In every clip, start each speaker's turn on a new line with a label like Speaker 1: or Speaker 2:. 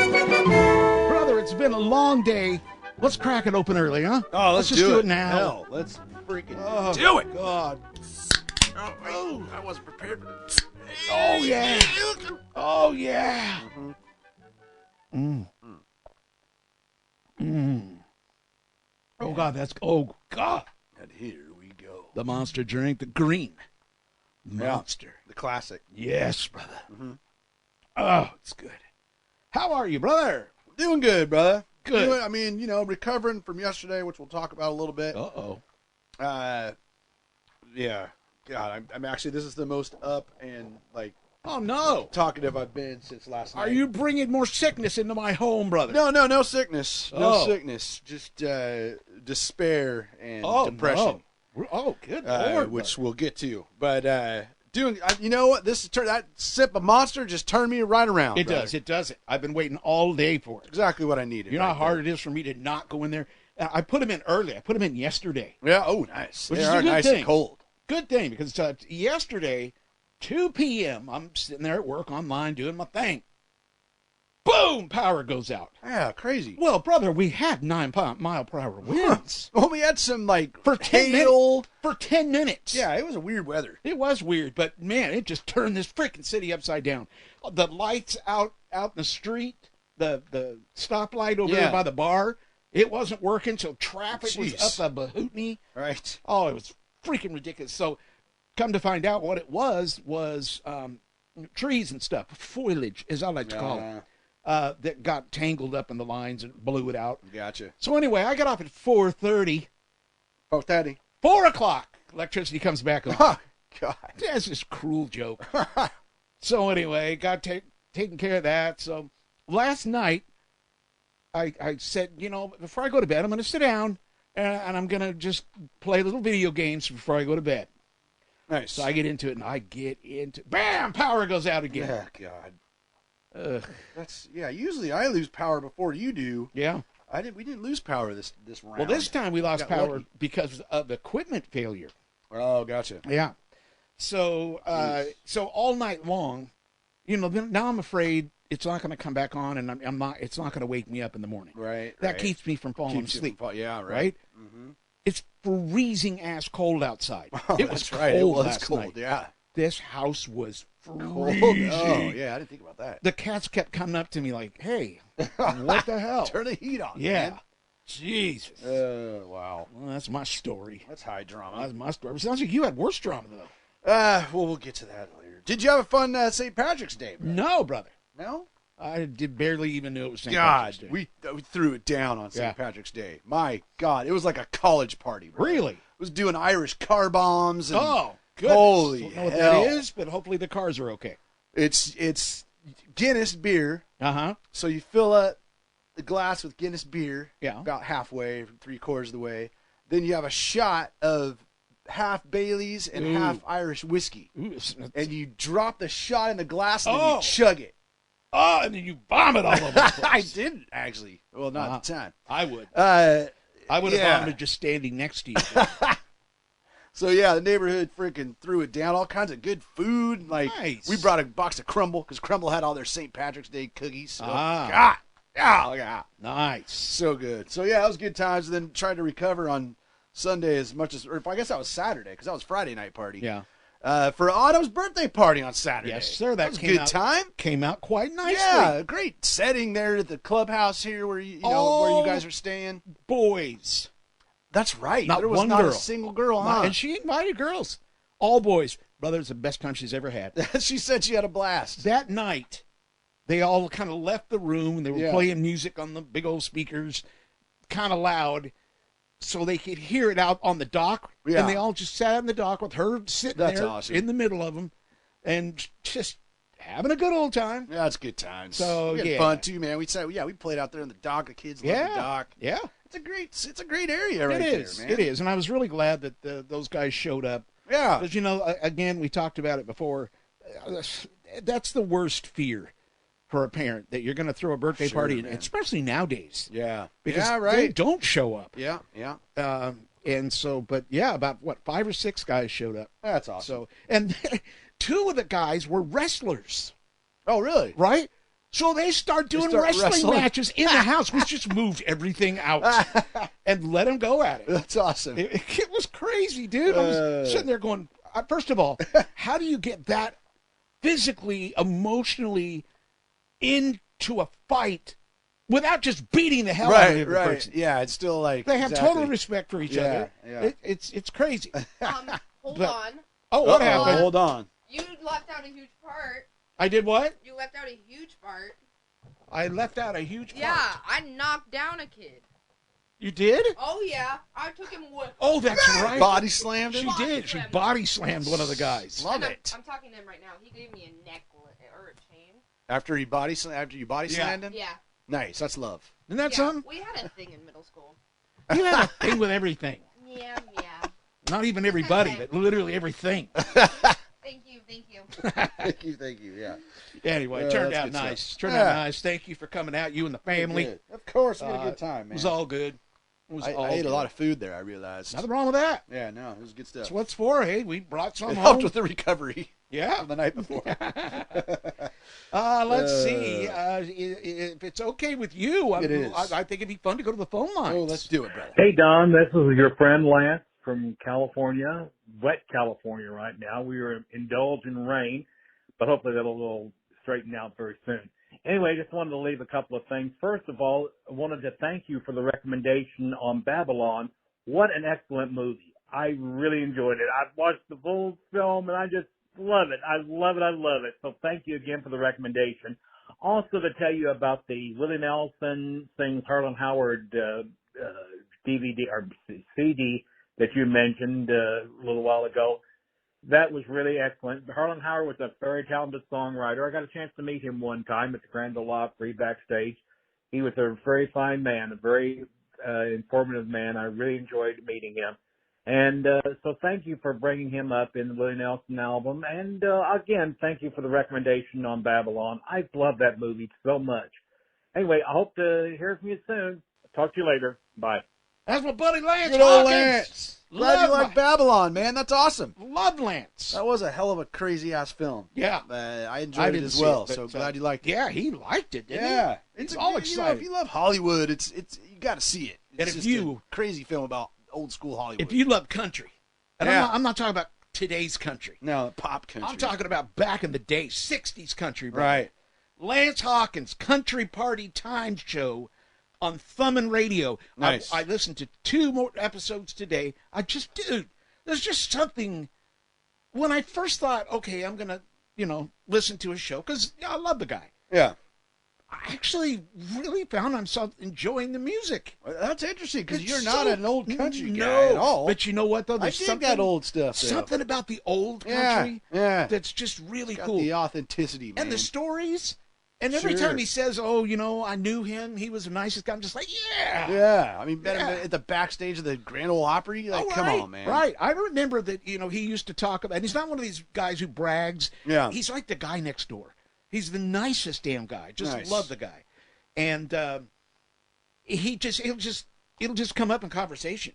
Speaker 1: Brother, it's been a long day. Let's crack it open early, huh?
Speaker 2: Oh, let's
Speaker 1: just do it now.
Speaker 2: Hell, let's freaking
Speaker 1: Do it.
Speaker 2: God.
Speaker 3: I wasn't prepared for this.
Speaker 1: Oh, yeah. Oh, yeah. Oh, God, oh, God.
Speaker 2: And here we go.
Speaker 1: The monster drink, the green monster.
Speaker 2: The classic.
Speaker 1: Yes, brother. Oh, it's good. How are you, brother?
Speaker 2: Doing good, brother.
Speaker 1: Good.
Speaker 2: I mean, recovering from yesterday, which we'll talk about a little bit.
Speaker 1: Uh-oh.
Speaker 2: Yeah. God, I'm actually, this is the most up and,
Speaker 1: Oh, no.
Speaker 2: talkative I've been since last night.
Speaker 1: Are you bringing more sickness into my home, brother?
Speaker 2: No sickness. No
Speaker 1: Oh.
Speaker 2: sickness. Just despair and
Speaker 1: Oh,
Speaker 2: depression.
Speaker 1: no. Oh, good Lord.
Speaker 2: Which we'll get to. But you know what? That sip of Monster just turned me right around.
Speaker 1: It
Speaker 2: brother.
Speaker 1: does. It does it. I've been waiting all day for it.
Speaker 2: Exactly what I needed.
Speaker 1: You know how
Speaker 2: right
Speaker 1: hard it is for me to not go in there? I put them in early. I put them in yesterday.
Speaker 2: there. Yeah. Oh, nice.
Speaker 1: Which
Speaker 2: They
Speaker 1: is a
Speaker 2: are
Speaker 1: good
Speaker 2: nice
Speaker 1: thing.
Speaker 2: and cold.
Speaker 1: Good thing, because yesterday, 2 p.m., I'm sitting there at work online doing my thing. Boom! Power goes out.
Speaker 2: Yeah, crazy.
Speaker 1: Well, brother, we had 9-mile-per-hour winds.
Speaker 2: Well, we had some
Speaker 1: For 10
Speaker 2: hail.
Speaker 1: minutes. For 10 minutes.
Speaker 2: Yeah, it was a weird weather.
Speaker 1: It was weird, but man, it just turned this freaking city upside down. The lights out in the street, the stoplight over there by the bar, it wasn't working, so traffic was
Speaker 2: Jeez.
Speaker 1: up a Bahootney.
Speaker 2: Right.
Speaker 1: Oh, it was freaking ridiculous. So, come to find out what it was trees and stuff, foliage, as I like to call it, that got tangled up in the lines and blew it out.
Speaker 2: Gotcha.
Speaker 1: So anyway, I got off at 4:30.
Speaker 2: 4:30.
Speaker 1: 4 o'clock, electricity comes back on.
Speaker 2: Oh, God.
Speaker 1: That's just a cruel joke. So anyway, got taken care of that. So last night, I said, before I go to bed, I'm going to sit down and I'm going to just play little video games before I go to bed.
Speaker 2: Nice.
Speaker 1: So I get into it, and bam, power goes out again.
Speaker 2: Yeah, God.
Speaker 1: Ugh.
Speaker 2: Usually I lose power before you do.
Speaker 1: Yeah.
Speaker 2: We didn't lose power this round.
Speaker 1: Well, this time we lost
Speaker 2: Got
Speaker 1: power
Speaker 2: lucky.
Speaker 1: because of equipment failure.
Speaker 2: Oh, gotcha.
Speaker 1: Yeah. So all night long, now I'm afraid it's not going to come back on, and I'm not. It's not going to wake me up in the morning.
Speaker 2: Right.
Speaker 1: That keeps me from falling
Speaker 2: Keeps you
Speaker 1: asleep.
Speaker 2: from yeah, right.
Speaker 1: Right.
Speaker 2: Mm-hmm.
Speaker 1: It's freezing ass cold outside.
Speaker 2: Oh,
Speaker 1: It was
Speaker 2: that's
Speaker 1: cold
Speaker 2: right. It was
Speaker 1: last
Speaker 2: cold.
Speaker 1: night.
Speaker 2: Yeah.
Speaker 1: This house was
Speaker 2: Cold.
Speaker 1: freezing.
Speaker 2: Oh, yeah. I didn't think about that.
Speaker 1: The cats kept coming up to me like, "Hey, what the hell?"
Speaker 2: Turn the heat on.
Speaker 1: Yeah.
Speaker 2: Man.
Speaker 1: Jesus.
Speaker 2: Wow.
Speaker 1: Well, that's my story.
Speaker 2: That's high drama.
Speaker 1: That's my story. It sounds like you had worse drama though.
Speaker 2: Well, we'll get to that later. Did you have a fun St. Patrick's Day, bro?
Speaker 1: No, brother.
Speaker 2: No?
Speaker 1: I did barely even know it was St.
Speaker 2: God,
Speaker 1: Patrick's Day.
Speaker 2: we threw it down on St.
Speaker 1: Yeah.
Speaker 2: Patrick's Day. My God, it was like a college party, bro.
Speaker 1: Really?
Speaker 2: It was doing Irish car bombs. And
Speaker 1: Oh, goodness.
Speaker 2: Holy
Speaker 1: Don't know what
Speaker 2: hell.
Speaker 1: that is, but hopefully the cars are okay.
Speaker 2: It's Guinness beer.
Speaker 1: Uh-huh.
Speaker 2: So you fill up the glass with Guinness beer,
Speaker 1: Yeah.
Speaker 2: about halfway, 3/4 of the way. Then you have a shot of half Bailey's and
Speaker 1: Ooh.
Speaker 2: half Irish whiskey.
Speaker 1: Ooh, it's-
Speaker 2: And you drop the shot in the glass and then
Speaker 1: Oh.
Speaker 2: you chug it.
Speaker 1: oh, and then you vomit all over the place.
Speaker 2: I didn't, actually. Well, not at the time.
Speaker 1: I would.
Speaker 2: I
Speaker 1: I would have
Speaker 2: yeah.
Speaker 1: vomited just standing next to you.
Speaker 2: So, yeah, the neighborhood freaking threw it down. All kinds of good food. Like,
Speaker 1: Nice.
Speaker 2: we brought a box of Crumble because Crumble had all their St. Patrick's Day cookies. So,
Speaker 1: Ah.
Speaker 2: yeah.
Speaker 1: Nice.
Speaker 2: So good. So, yeah, it was good times. And then tried to recover on Sunday as much as, or I guess that was Saturday because that was Friday night party.
Speaker 1: Yeah.
Speaker 2: For Autumn's birthday party on Saturday.
Speaker 1: Yes, sir. That
Speaker 2: was a
Speaker 1: came
Speaker 2: good
Speaker 1: out-
Speaker 2: time.
Speaker 1: Came out quite nicely.
Speaker 2: Yeah, great setting there at the clubhouse here where you know where you guys are staying.
Speaker 1: Boys.
Speaker 2: That's right.
Speaker 1: Not
Speaker 2: there was
Speaker 1: one
Speaker 2: not
Speaker 1: girl.
Speaker 2: a single girl, huh?
Speaker 1: And she invited girls. All boys. Brother, it's the best time she's ever had.
Speaker 2: She said she had a blast.
Speaker 1: That night, they all kind of left the room. And they were
Speaker 2: Yeah.
Speaker 1: playing music on the big old speakers, kind of loud, so they could hear it out on the dock.
Speaker 2: Yeah.
Speaker 1: And they all just sat on the dock with her sitting
Speaker 2: That's
Speaker 1: there
Speaker 2: awesome.
Speaker 1: in the middle of them and just having a good old time.
Speaker 2: Yeah, it's good times.
Speaker 1: So,
Speaker 2: we had
Speaker 1: yeah.
Speaker 2: fun too, man. We played out there in the dock. The kids love the dock.
Speaker 1: Yeah.
Speaker 2: It's a great area right
Speaker 1: It is.
Speaker 2: there, man.
Speaker 1: It is. And I was really glad that those guys showed up.
Speaker 2: Yeah.
Speaker 1: Because, again, we talked about it before. That's the worst fear for a parent, that you're going to throw a birthday
Speaker 2: Sure,
Speaker 1: party,
Speaker 2: man.
Speaker 1: especially nowadays.
Speaker 2: Yeah.
Speaker 1: Because
Speaker 2: yeah,
Speaker 1: they
Speaker 2: right.
Speaker 1: don't show up.
Speaker 2: Yeah, yeah.
Speaker 1: And so, but yeah, about what, 5 or 6 guys showed up.
Speaker 2: That's awesome.
Speaker 1: So, and 2 of the guys were wrestlers,
Speaker 2: Oh, really?
Speaker 1: right? So they start doing wrestling
Speaker 2: wrestling?
Speaker 1: matches in the house. We just moved everything out and let them go at it.
Speaker 2: That's awesome.
Speaker 1: It was crazy, dude. I was sitting there going, first of all, how do you get that physically, emotionally into a fight without just beating the hell out of every
Speaker 2: Right.
Speaker 1: person?
Speaker 2: Yeah, it's still like
Speaker 1: They have
Speaker 2: exactly.
Speaker 1: total respect for each other.
Speaker 2: Yeah.
Speaker 1: It's crazy.
Speaker 4: Hold
Speaker 1: But-
Speaker 4: on.
Speaker 1: Oh, what
Speaker 2: Uh-oh,
Speaker 1: happened?
Speaker 2: hold on.
Speaker 4: You left out a huge part.
Speaker 1: I did what?
Speaker 4: You left out a huge part.
Speaker 1: I left out a huge part.
Speaker 4: Yeah, I knocked down a kid.
Speaker 1: You did?
Speaker 4: Oh, yeah. I took him with.
Speaker 1: Oh, that's right.
Speaker 2: Body slammed
Speaker 1: She
Speaker 2: him.
Speaker 4: Body
Speaker 1: did. She
Speaker 4: slammed.
Speaker 1: body slammed one of the guys.
Speaker 2: Love
Speaker 4: And
Speaker 2: it.
Speaker 4: I'm talking to him right now. He gave me a necklace or a chain.
Speaker 2: After you body slammed him.
Speaker 4: Yeah.
Speaker 2: Nice. That's love.
Speaker 1: Isn't that
Speaker 4: yeah.
Speaker 1: something?
Speaker 4: We had a thing in middle school.
Speaker 1: You have a thing with everything.
Speaker 4: Yeah, yeah.
Speaker 1: Not even everybody, but literally everything.
Speaker 4: Thank you, thank you.
Speaker 2: Thank you. Yeah.
Speaker 1: Anyway, it turned
Speaker 2: that's
Speaker 1: out
Speaker 2: good stuff.
Speaker 1: nice. Turned
Speaker 2: Yeah.
Speaker 1: out nice. Thank you for coming out, you and the family.
Speaker 2: Good. Of course, we had a
Speaker 1: Uh,
Speaker 2: good time,
Speaker 1: It
Speaker 2: man.
Speaker 1: was all good. It was
Speaker 2: I
Speaker 1: all
Speaker 2: ate
Speaker 1: good.
Speaker 2: a lot of food there. I realized.
Speaker 1: Nothing wrong with that.
Speaker 2: Yeah, no, it was good stuff.
Speaker 1: That's what it's for. Hey, we brought some
Speaker 2: It
Speaker 1: home.
Speaker 2: helped with the recovery
Speaker 1: Yeah.
Speaker 2: from the night before.
Speaker 1: Let's see. If it's okay with you,
Speaker 2: It is.
Speaker 1: I think it'd be fun to go to the phone lines.
Speaker 2: Oh, let's do it, brother.
Speaker 5: Hey, Don, this is your friend Lance from California, wet California right now. We are indulged in rain, but hopefully that'll will straighten out very soon. Anyway, just wanted to leave a couple of things. First of all, I wanted to thank you for the recommendation on Babylon. What an excellent movie. I really enjoyed it. I've watched the full film, and I just love it. I love it. I love it. So thank you again for the recommendation. Also to tell you about the Willie Nelson sings Harlan Howard DVD or CD that you mentioned a little while ago. That was really excellent. Harlan Howard was a very talented songwriter. I got a chance to meet him one time at the Grand Ole Opry backstage. He was a very fine man, a very informative man. I really enjoyed meeting him. And so thank you for bringing him up in the Willie Nelson album. And again, thank you for the recommendation on Babylon. I love that movie so much. Anyway, I hope to hear from you soon. Talk to you later. Bye.
Speaker 1: That's my buddy Lance
Speaker 2: Good old
Speaker 1: Hawkins.
Speaker 2: Lance. Glad you like Babylon, man. That's awesome.
Speaker 1: Love Lance.
Speaker 2: That was a hell of a crazy ass film.
Speaker 1: Yeah.
Speaker 2: I
Speaker 1: I
Speaker 2: enjoyed it
Speaker 1: didn't
Speaker 2: as
Speaker 1: see
Speaker 2: well.
Speaker 1: it, but,
Speaker 2: So glad you liked it.
Speaker 1: Yeah, he liked it, didn't
Speaker 2: Yeah,
Speaker 1: he? He's
Speaker 2: a-
Speaker 1: all
Speaker 2: you know,
Speaker 1: excited.
Speaker 2: if you love Hollywood, it's you got to see it. It's
Speaker 1: And if
Speaker 2: just
Speaker 1: you-
Speaker 2: a crazy film about old school Hollywood.
Speaker 1: If you love country, and
Speaker 2: Yeah.
Speaker 1: I'm not talking about today's country.
Speaker 2: no pop country,
Speaker 1: I'm talking about back in the day, 60s country. Brother.
Speaker 2: right.
Speaker 1: Lance Hawkins, Country Party Time Show on Thummin' Radio.
Speaker 2: Nice.
Speaker 1: I listened to 2 more episodes today. Dude, there's just something. When I first thought, okay, I'm going to, listen to a show, because I love the guy.
Speaker 2: Yeah,
Speaker 1: I actually really found myself enjoying the music.
Speaker 2: well, that's interesting because
Speaker 1: It's
Speaker 2: you're not
Speaker 1: so-
Speaker 2: an old country guy
Speaker 1: No,
Speaker 2: at all.
Speaker 1: But you know what, though?
Speaker 2: I
Speaker 1: There's
Speaker 2: dig
Speaker 1: something,
Speaker 2: that old stuff. Though.
Speaker 1: something about the old
Speaker 2: yeah,
Speaker 1: country
Speaker 2: yeah.
Speaker 1: that's just really
Speaker 2: Got
Speaker 1: cool.
Speaker 2: the authenticity, man.
Speaker 1: And the stories. And every
Speaker 2: Sure.
Speaker 1: time he says, oh, I knew him, he was the nicest guy, I'm just like, yeah.
Speaker 2: yeah, I mean, met him
Speaker 1: Yeah.
Speaker 2: at the backstage of the Grand Ole Opry. Like,
Speaker 1: Oh,
Speaker 2: come
Speaker 1: right,
Speaker 2: on, man.
Speaker 1: Right. I remember that, he used to talk about, and he's not one of these guys who brags.
Speaker 2: Yeah.
Speaker 1: He's like the guy next door. He's the nicest damn guy. Just
Speaker 2: Nice.
Speaker 1: love the guy. And it'll just come up in conversation.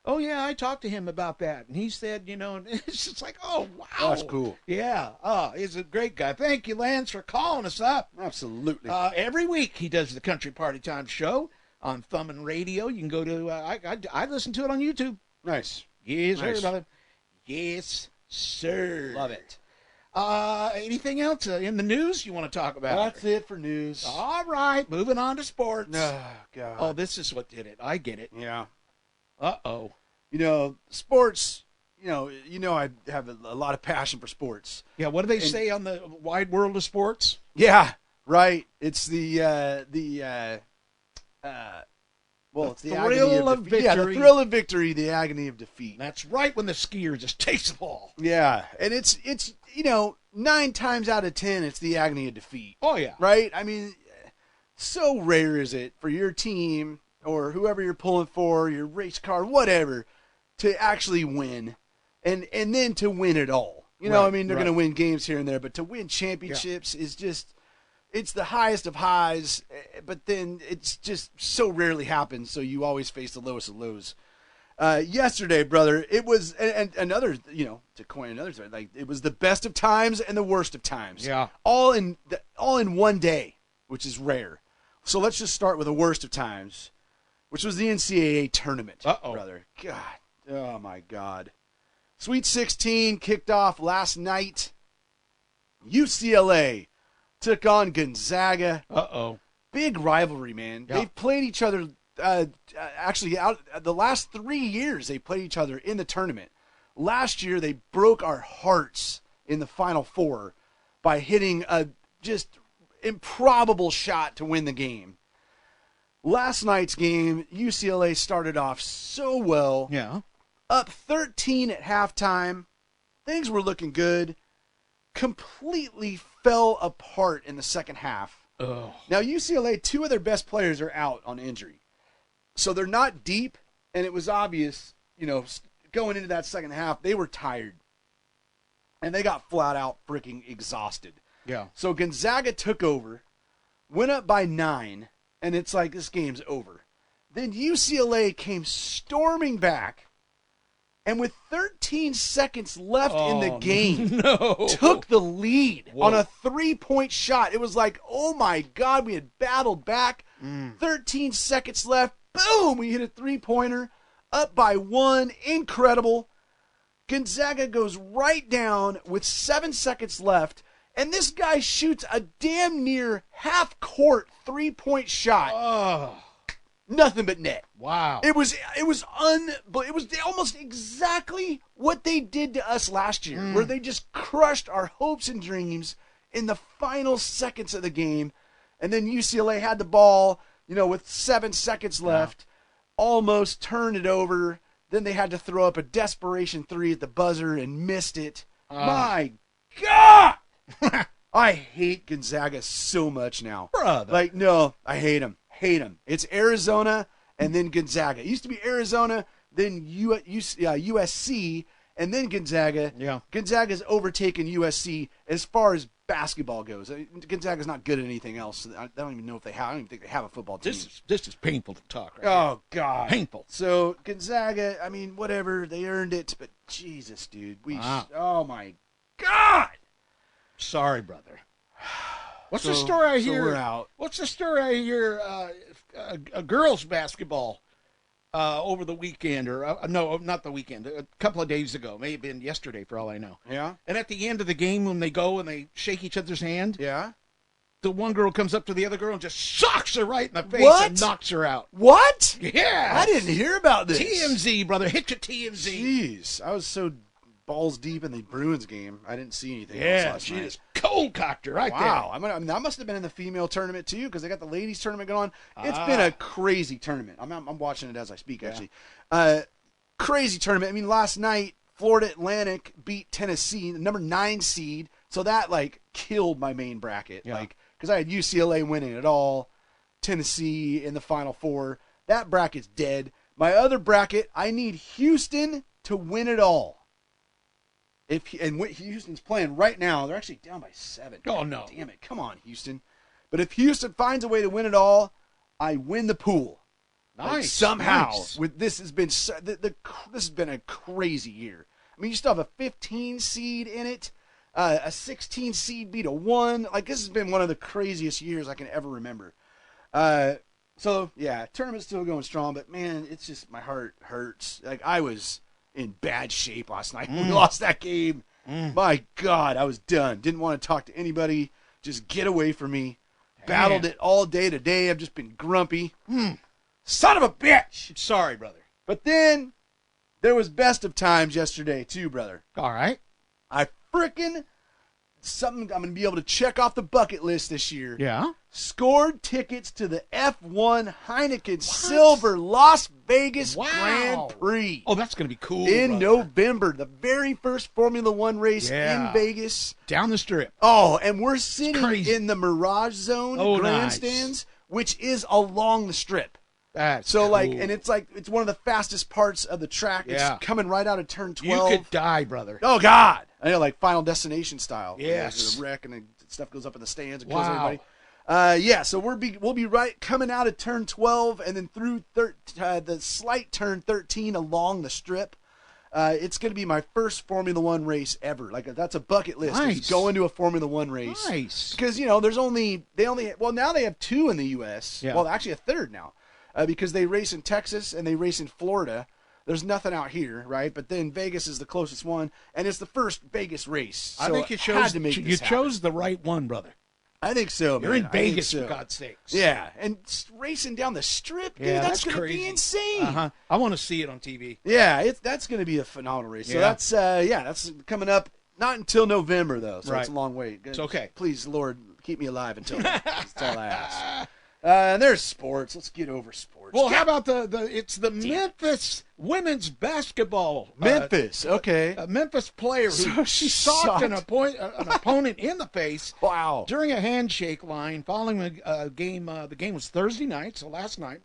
Speaker 1: Oh, yeah, I talked to him about that. And he said, and it's just like, oh, wow.
Speaker 2: Oh, that's cool.
Speaker 1: Yeah. Oh, he's a great guy. Thank you, Lance, for calling us up.
Speaker 2: Absolutely.
Speaker 1: Every week he does the Country Party Time Show on Thummin' Radio. You can go to, I listen to it on YouTube.
Speaker 2: nice.
Speaker 1: Yes,
Speaker 2: Nice.
Speaker 1: sir, brother. Yes, sir.
Speaker 2: Love it.
Speaker 1: Anything else in the news you want to talk about?
Speaker 2: That's it for news.
Speaker 1: All right, moving on to sports.
Speaker 2: Oh, God.
Speaker 1: Oh, this is what did it. I get it.
Speaker 2: yeah.
Speaker 1: Uh-oh.
Speaker 2: Sports, I have a lot of passion for sports.
Speaker 1: Yeah, what do they say on the wide world of sports?
Speaker 2: Yeah, right. It's it's the agony
Speaker 1: thrill of
Speaker 2: defeat. Yeah, the
Speaker 1: victory.
Speaker 2: thrill of victory, the agony of defeat.
Speaker 1: That's right when the skier just takes the ball.
Speaker 2: Yeah, and it's 9 times out of 10, it's the agony of defeat.
Speaker 1: Oh, yeah.
Speaker 2: Right? I mean, so rare is it for your team or whoever you're pulling for, your race car, whatever, to actually win and then to win it all.
Speaker 1: Right,
Speaker 2: I mean, they're
Speaker 1: right.
Speaker 2: going to win games here and there, but to win championships is just, it's the highest of highs, but then it's just so rarely happens, so you always face the lowest of lows. Yesterday, brother, it was and another, to coin another term, like it was the best of times and the worst of times.
Speaker 1: Yeah.
Speaker 2: All in one day, which is rare. So let's just start with the worst of times, which was the NCAA tournament. Brother. God. Oh my God. Sweet 16 kicked off last night. UCLA took on Gonzaga. Big rivalry, man.
Speaker 1: Yeah.
Speaker 2: They've played each other. Actually, out the last 3 years, they played each other in the tournament. Last year, they broke our hearts in the Final Four by hitting a just improbable shot to win the game. Last night's game, UCLA started off so well.
Speaker 1: Yeah.
Speaker 2: Up 13 at halftime. Things were looking good. Completely fell apart in the second half.
Speaker 1: Oh.
Speaker 2: Now, UCLA, 2 of their best players are out on injury. So they're not deep, and it was obvious, going into that second half, they were tired. And they got flat out freaking exhausted.
Speaker 1: Yeah.
Speaker 2: So Gonzaga took over, went up by 9, and it's like this game's over. Then UCLA came storming back, and with 13 seconds left in the game, took the lead on a 3-point shot. It was like, oh my God, we had battled back. 13 seconds left. Boom! We hit a 3-pointer. Up by 1. Incredible. Gonzaga goes right down with 7 seconds left. And this guy shoots a damn near half-court 3-point shot.
Speaker 1: Oh.
Speaker 2: Nothing but net.
Speaker 1: Wow.
Speaker 2: It was unbelievable. It was almost exactly what they did to us last year, where they just crushed our hopes and dreams in the final seconds of the game. And then UCLA had the ball, with 7 seconds left, almost turned it over. Then they had to throw up a desperation 3 at the buzzer and missed it. My God! I hate Gonzaga so much now.
Speaker 1: Brother.
Speaker 2: No, I hate them. It's Arizona and then Gonzaga. It used to be Arizona, then USC, and then Gonzaga.
Speaker 1: Yeah.
Speaker 2: Gonzaga's overtaken USC as far as basketball goes. Gonzaga's not good at anything else. I don't even know if they have. I don't even think they have a football team.
Speaker 1: This is painful to talk right
Speaker 2: Oh, God.
Speaker 1: Painful.
Speaker 2: So, Gonzaga, whatever. They earned it. But, Jesus, dude. Oh, my God.
Speaker 1: Sorry, brother. What's
Speaker 2: So-
Speaker 1: the story I
Speaker 2: so
Speaker 1: hear?
Speaker 2: we're out.
Speaker 1: What's the story I hear? Girls basketball over the weekend, or no, not the weekend. A couple of days ago, may have been yesterday, for all I know.
Speaker 2: Yeah?
Speaker 1: And at the end of the game, when they go and they shake each other's hand,
Speaker 2: Yeah?
Speaker 1: the one girl comes up to the other girl and just socks her right in the face
Speaker 2: What?
Speaker 1: and knocks her out.
Speaker 2: What?
Speaker 1: Yeah,
Speaker 2: I didn't hear about this.
Speaker 1: TMZ, brother, hit your TMZ.
Speaker 2: Jeez. I was so balls deep in the Bruins game. I didn't see anything else
Speaker 1: Yeah,
Speaker 2: last
Speaker 1: she
Speaker 2: night.
Speaker 1: just cold cocked her right
Speaker 2: Wow. That must have been in the female tournament, too, because they got the ladies tournament going on. It's been a crazy tournament. I'm watching it as I speak, actually. Crazy tournament. Last night, Florida Atlantic beat Tennessee, the number 9 seed. So that, killed my main bracket.
Speaker 1: Yeah.
Speaker 2: Because I had UCLA winning it all, Tennessee in the Final Four. That bracket's dead. My other bracket, I need Houston to win it all. Houston's playing right now. They're actually down by 7.
Speaker 1: Oh, no.
Speaker 2: Damn it. Come on, Houston. But if Houston finds a way to win it all, I win the pool.
Speaker 1: Nice.
Speaker 2: Somehow.
Speaker 1: Nice.
Speaker 2: This has been this has been a crazy year. You still have a 15 seed in it. A 16 seed beat a 1. This has been one of the craziest years I can ever remember. So, yeah, tournament's still going strong, but, man, it's just my heart hurts. I was in bad shape last night when we lost that game. My God, I was done. Didn't want to talk to anybody. Just get away from me. Battled it all day today. I've just been grumpy. Son of a bitch!
Speaker 1: Sorry, brother.
Speaker 2: But then there was best of times yesterday, too, brother.
Speaker 1: All right.
Speaker 2: I frickin' something I'm going to be able to check off the bucket list this year.
Speaker 1: Yeah.
Speaker 2: Scored tickets to the F1 Heineken Silver Las Vegas
Speaker 1: Wow.
Speaker 2: Grand Prix
Speaker 1: Oh, that's going to be cool.
Speaker 2: in
Speaker 1: brother.
Speaker 2: November. The very first Formula One race
Speaker 1: Yeah.
Speaker 2: in Vegas.
Speaker 1: Down the strip.
Speaker 2: Oh, and we're sitting
Speaker 1: crazy.
Speaker 2: in the Mirage Zone
Speaker 1: Oh,
Speaker 2: grandstands, which is along the strip.
Speaker 1: That's
Speaker 2: So,
Speaker 1: cool.
Speaker 2: and it's one of the fastest parts of the track.
Speaker 1: Yeah.
Speaker 2: It's coming right out of turn
Speaker 1: You
Speaker 2: 12.
Speaker 1: could die, brother.
Speaker 2: Oh, God. I know, Final Destination style.
Speaker 1: Yes.
Speaker 2: There's a wreck and the stuff goes up in the stands and kills
Speaker 1: Wow.
Speaker 2: everybody. Yeah, so we'll be right coming out of turn 12 and then through the slight turn 13 along the strip. It's going to be my first Formula One race ever. Like that's a bucket list.
Speaker 1: Nice.
Speaker 2: Is going to a Formula One race.
Speaker 1: Nice.
Speaker 2: Because now they have 2 in the U.S.
Speaker 1: Yeah.
Speaker 2: Well, actually a third now, because they race in Texas and they race in Florida. There's nothing out here, right? But then Vegas is the closest one, and it's the first Vegas race.
Speaker 1: I
Speaker 2: So
Speaker 1: think you
Speaker 2: it had
Speaker 1: chose
Speaker 2: to make
Speaker 1: you
Speaker 2: this happen.
Speaker 1: chose the right one, brother.
Speaker 2: I think so, man.
Speaker 1: You're in
Speaker 2: I think
Speaker 1: Vegas,
Speaker 2: so.
Speaker 1: for God's sakes.
Speaker 2: Yeah, and racing down the strip, dude,
Speaker 1: Yeah,
Speaker 2: that's
Speaker 1: that's
Speaker 2: going to be
Speaker 1: crazy.
Speaker 2: insane.
Speaker 1: Uh-huh. I want to see it on TV.
Speaker 2: Yeah, that's going to be a phenomenal race. So
Speaker 1: Yeah.
Speaker 2: that's coming up. Not until November though, so
Speaker 1: Right.
Speaker 2: it's a long wait.
Speaker 1: It's okay.
Speaker 2: Please, Lord, keep me alive until then. That's all I ask. And there's sports. Let's get over sports.
Speaker 1: Well, how about it's the Memphis women's basketball.
Speaker 2: Memphis? Okay.
Speaker 1: A Memphis player
Speaker 2: So
Speaker 1: who
Speaker 2: she
Speaker 1: socked an
Speaker 2: socked-
Speaker 1: opponent in the face
Speaker 2: Wow.
Speaker 1: during a handshake line following a game. The game was Thursday night, so last night.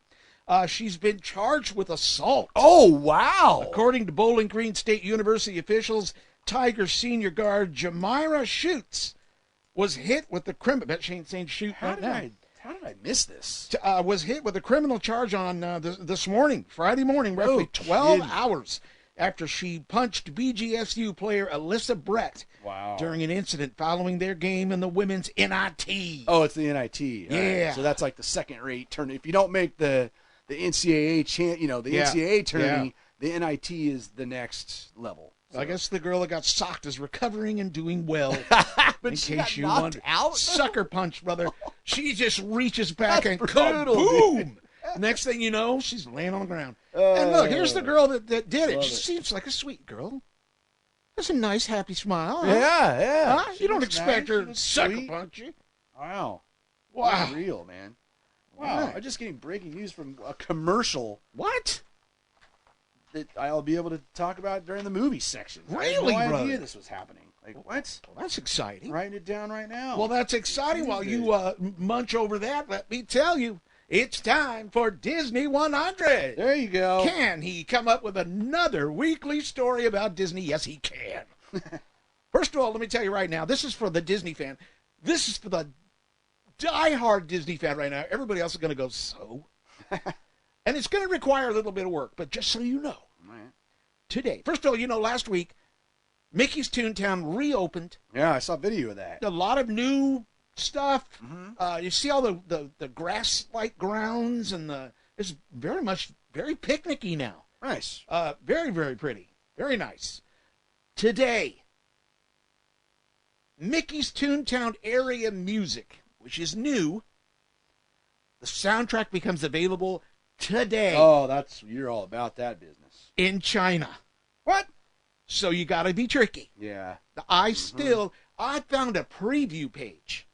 Speaker 1: She's been charged with assault.
Speaker 2: Oh, wow.
Speaker 1: According to Bowling Green State University officials, Tigers senior guard Jamira Schutz was hit with the criminal. Bet she ain't saying shoot
Speaker 2: How
Speaker 1: right
Speaker 2: did I miss this?
Speaker 1: was hit with a criminal charge on this morning, Friday morning, roughly
Speaker 2: No
Speaker 1: 12
Speaker 2: kidding.
Speaker 1: hours after she punched BGSU player Alyssa Brett
Speaker 2: Wow.
Speaker 1: during an incident following their game in the women's NIT.
Speaker 2: Oh, it's the NIT. All right.
Speaker 1: Yeah.
Speaker 2: So that's like the second-rate tournament. If you don't make the NCAA
Speaker 1: Yeah.
Speaker 2: NCAA tourney, the NIT is the next level.
Speaker 1: I guess the girl that got socked is recovering and doing well.
Speaker 2: But
Speaker 1: in
Speaker 2: she
Speaker 1: case
Speaker 2: got
Speaker 1: you
Speaker 2: knocked
Speaker 1: wonder.
Speaker 2: out?
Speaker 1: Sucker punch, brother. She just reaches back
Speaker 2: That's
Speaker 1: and
Speaker 2: brutal,
Speaker 1: boom. Next thing you know, she's laying on the ground. And look, here's the girl that did it.
Speaker 2: Love
Speaker 1: She
Speaker 2: it.
Speaker 1: seems like a sweet girl. That's a nice, happy smile. Huh?
Speaker 2: Yeah, yeah.
Speaker 1: Huh?
Speaker 2: She
Speaker 1: You don't
Speaker 2: looks
Speaker 1: expect
Speaker 2: nice.
Speaker 1: her
Speaker 2: She
Speaker 1: to
Speaker 2: looks
Speaker 1: sucker
Speaker 2: sweet.
Speaker 1: punch you.
Speaker 2: Wow.
Speaker 1: Wow.
Speaker 2: Unreal, man. Wow.
Speaker 1: Right.
Speaker 2: I'm just getting breaking news from a commercial
Speaker 1: What?
Speaker 2: that I'll be able to talk about during the movie section.
Speaker 1: Really,
Speaker 2: I had no
Speaker 1: brother?
Speaker 2: idea this was happening. Like, what?
Speaker 1: Well, that's exciting.
Speaker 2: I'm writing it down right now.
Speaker 1: Well, that's exciting. While you munch over that, let me tell you, it's time for Disney 100.
Speaker 2: there you go.
Speaker 1: Can he come up with another weekly story about Disney? Yes, he can. First of all, let me tell you right now, this is for the Disney fan. This is for the diehard Disney fan right now. Everybody else is going to go, so? And it's going to require a little bit of work, but just so you know,
Speaker 2: Right.
Speaker 1: today, first of all, last week, Mickey's Toontown reopened.
Speaker 2: Yeah, I saw a video of that.
Speaker 1: A lot of new stuff.
Speaker 2: Mm-hmm.
Speaker 1: You see all the grass-like grounds, and it's very picnicky now.
Speaker 2: Nice.
Speaker 1: Very, very pretty. Very nice. Today, Mickey's Toontown area music, which is new. The soundtrack becomes available today
Speaker 2: Oh, you're all about that business.
Speaker 1: in China.
Speaker 2: What?
Speaker 1: So you got to be tricky.
Speaker 2: Yeah.
Speaker 1: I found a preview page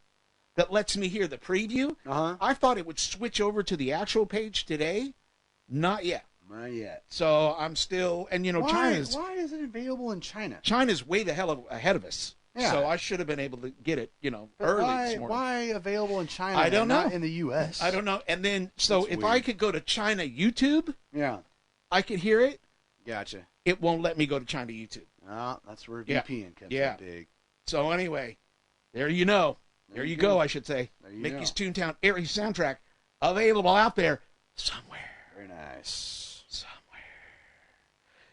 Speaker 1: that lets me hear the preview.
Speaker 2: Uh-huh.
Speaker 1: I thought it would switch over to the actual page today. Not yet.
Speaker 2: Not yet.
Speaker 1: So I'm still, and
Speaker 2: Why is it available in China?
Speaker 1: China's way the hell ahead of us.
Speaker 2: Yeah.
Speaker 1: So I should have been able to get it,
Speaker 2: But
Speaker 1: early
Speaker 2: why,
Speaker 1: this morning.
Speaker 2: why available in China?
Speaker 1: I don't
Speaker 2: and not
Speaker 1: know.
Speaker 2: in the U.S.
Speaker 1: I don't know. And then, so
Speaker 2: That's
Speaker 1: if
Speaker 2: weird.
Speaker 1: I could go to China YouTube,
Speaker 2: Yeah.
Speaker 1: I could hear it.
Speaker 2: Gotcha.
Speaker 1: It won't let me go to China YouTube.
Speaker 2: Oh, that's where
Speaker 1: Yeah.
Speaker 2: VPN comes
Speaker 1: Yeah.
Speaker 2: in big.
Speaker 1: So anyway, there you know. There you go, I should say.
Speaker 2: There you
Speaker 1: Mickey's
Speaker 2: go.
Speaker 1: Toontown area soundtrack available out there somewhere.
Speaker 2: Very nice.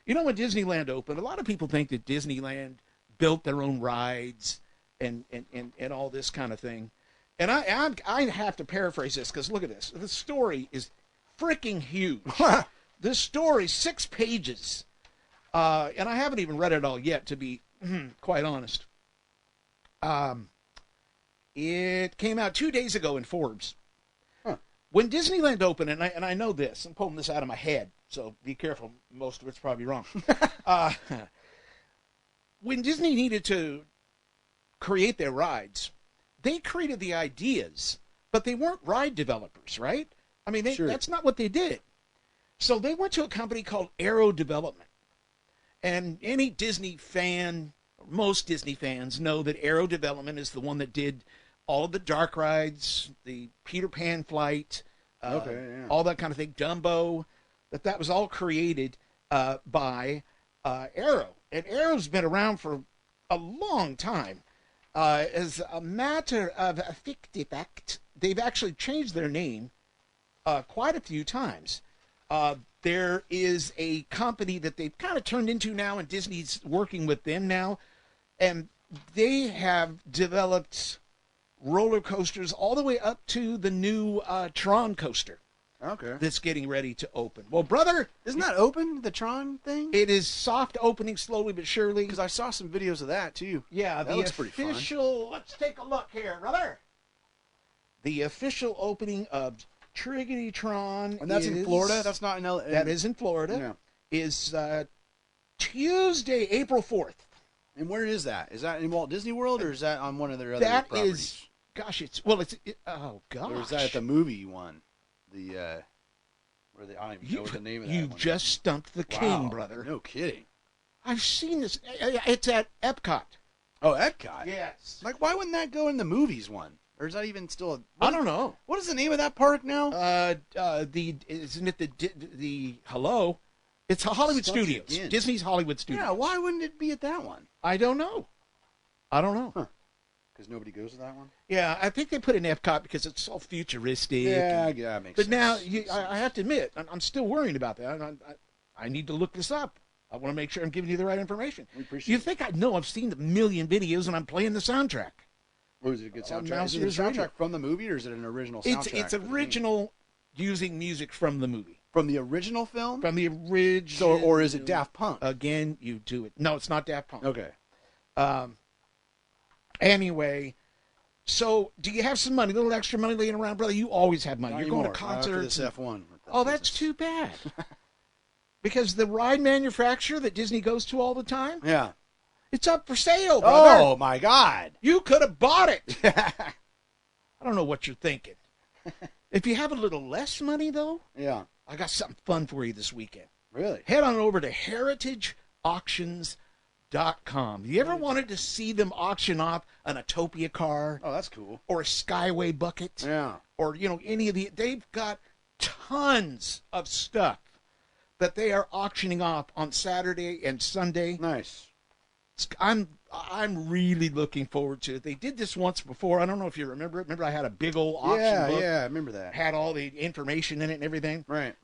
Speaker 1: When Disneyland opened, a lot of people think that Disneyland built their own rides and all this kind of thing. And I have to paraphrase this because look at this. The story is freaking huge. This story, 6 pages. And I haven't even read it all yet, to be quite honest. It came out 2 days ago in Forbes.
Speaker 2: Huh.
Speaker 1: When Disneyland opened, and I know this, I'm pulling this out of my head, so be careful. Most of it's probably wrong. When Disney needed to create their rides, they created the ideas, but they weren't ride developers, right? I mean,
Speaker 2: Sure.
Speaker 1: that's not what they did. So they went to a company called Aero Development. And any Disney fan, or most Disney fans, know that Aero Development is the one that did all of the dark rides, the Peter Pan flight,
Speaker 2: Okay, yeah.
Speaker 1: all that kind of thing, Dumbo, that was all created by Aero. And Aero's been around for a long time. As a matter of fictive fact, they've actually changed their name quite a few times. There is a company that they've kind of turned into now, and Disney's working with them now, and they have developed roller coasters all the way up to the new Tron coaster
Speaker 2: Okay.
Speaker 1: that's getting ready to open. Well, brother,
Speaker 2: Isn't that open, the Tron thing?
Speaker 1: it is soft opening slowly but surely.
Speaker 2: Because I saw some videos of that, too.
Speaker 1: Yeah,
Speaker 2: That
Speaker 1: the
Speaker 2: looks pretty fun.
Speaker 1: official. Let's take a look here, brother. The official opening of Tron,
Speaker 2: And that's in
Speaker 1: is-
Speaker 2: Florida? That's not in L.A.?
Speaker 1: That is in Florida.
Speaker 2: Yeah.
Speaker 1: Is Tuesday, April 4th.
Speaker 2: And where is that? Is that in Walt Disney World, or is that on one of their other
Speaker 1: That
Speaker 2: properties?
Speaker 1: is, gosh, oh gosh.
Speaker 2: Or is that at the movie one? The, where I don't even know what the name of that
Speaker 1: You
Speaker 2: one
Speaker 1: just
Speaker 2: is.
Speaker 1: stumped the
Speaker 2: Wow,
Speaker 1: king, brother.
Speaker 2: No kidding.
Speaker 1: I've seen this. It's at Epcot.
Speaker 2: Oh, Epcot?
Speaker 1: Yes.
Speaker 2: Like, why wouldn't that go in the movies one? Or is that even still a...
Speaker 1: I don't know.
Speaker 2: What is the name of that park now?
Speaker 1: Isn't it the hello? It's Hollywood
Speaker 2: Stumped you
Speaker 1: Studios.
Speaker 2: again.
Speaker 1: Disney's Hollywood Studios.
Speaker 2: Yeah, why wouldn't it be at that one?
Speaker 1: I don't know.
Speaker 2: Because nobody goes to that one?
Speaker 1: Yeah, I think they put in Epcot because it's all futuristic.
Speaker 2: Yeah, that makes
Speaker 1: But
Speaker 2: sense.
Speaker 1: now, I have to admit, I'm still worrying about that. I need to look this up. I want to make sure I'm giving you the right information.
Speaker 2: We appreciate
Speaker 1: You think I know? I've seen the million videos and I'm playing the soundtrack.
Speaker 2: Oh, is it a good
Speaker 1: On
Speaker 2: soundtrack? Is it a
Speaker 1: Mouse's Radio.
Speaker 2: soundtrack from the movie, or is it an original soundtrack?
Speaker 1: It's
Speaker 2: for the game?
Speaker 1: original, using music from the movie,
Speaker 2: From the original film?
Speaker 1: from the original.
Speaker 2: Or is it Daft Punk?
Speaker 1: Again, you do it. No, it's not Daft Punk.
Speaker 2: Okay.
Speaker 1: Anyway, so do you have some money, a little extra money laying around, brother? You always have money.
Speaker 2: Not
Speaker 1: You're going to
Speaker 2: anymore. Not after
Speaker 1: concerts.
Speaker 2: this F1.
Speaker 1: Oh, that's too bad. Because the ride manufacturer that Disney goes to all the time,
Speaker 2: Yeah.
Speaker 1: it's up for sale, brother.
Speaker 2: Oh, my God.
Speaker 1: You could have bought it. I don't know what you're thinking. If you have a little less money, though,
Speaker 2: Yeah.
Speaker 1: I got something fun for you this weekend.
Speaker 2: Really?
Speaker 1: Head on over to heritageauctions.com. You ever wanted to see them auction off an Autopia car
Speaker 2: Oh, that's cool.
Speaker 1: or a Skyway bucket?
Speaker 2: Yeah.
Speaker 1: Or any of they've got tons of stuff that they are auctioning off on Saturday and Sunday.
Speaker 2: Nice.
Speaker 1: I'm really looking forward to it. They did this once before. I don't know if you remember it. Remember I had a big old auction book,
Speaker 2: Yeah, I remember that.
Speaker 1: had all the information in it and everything.
Speaker 2: Right.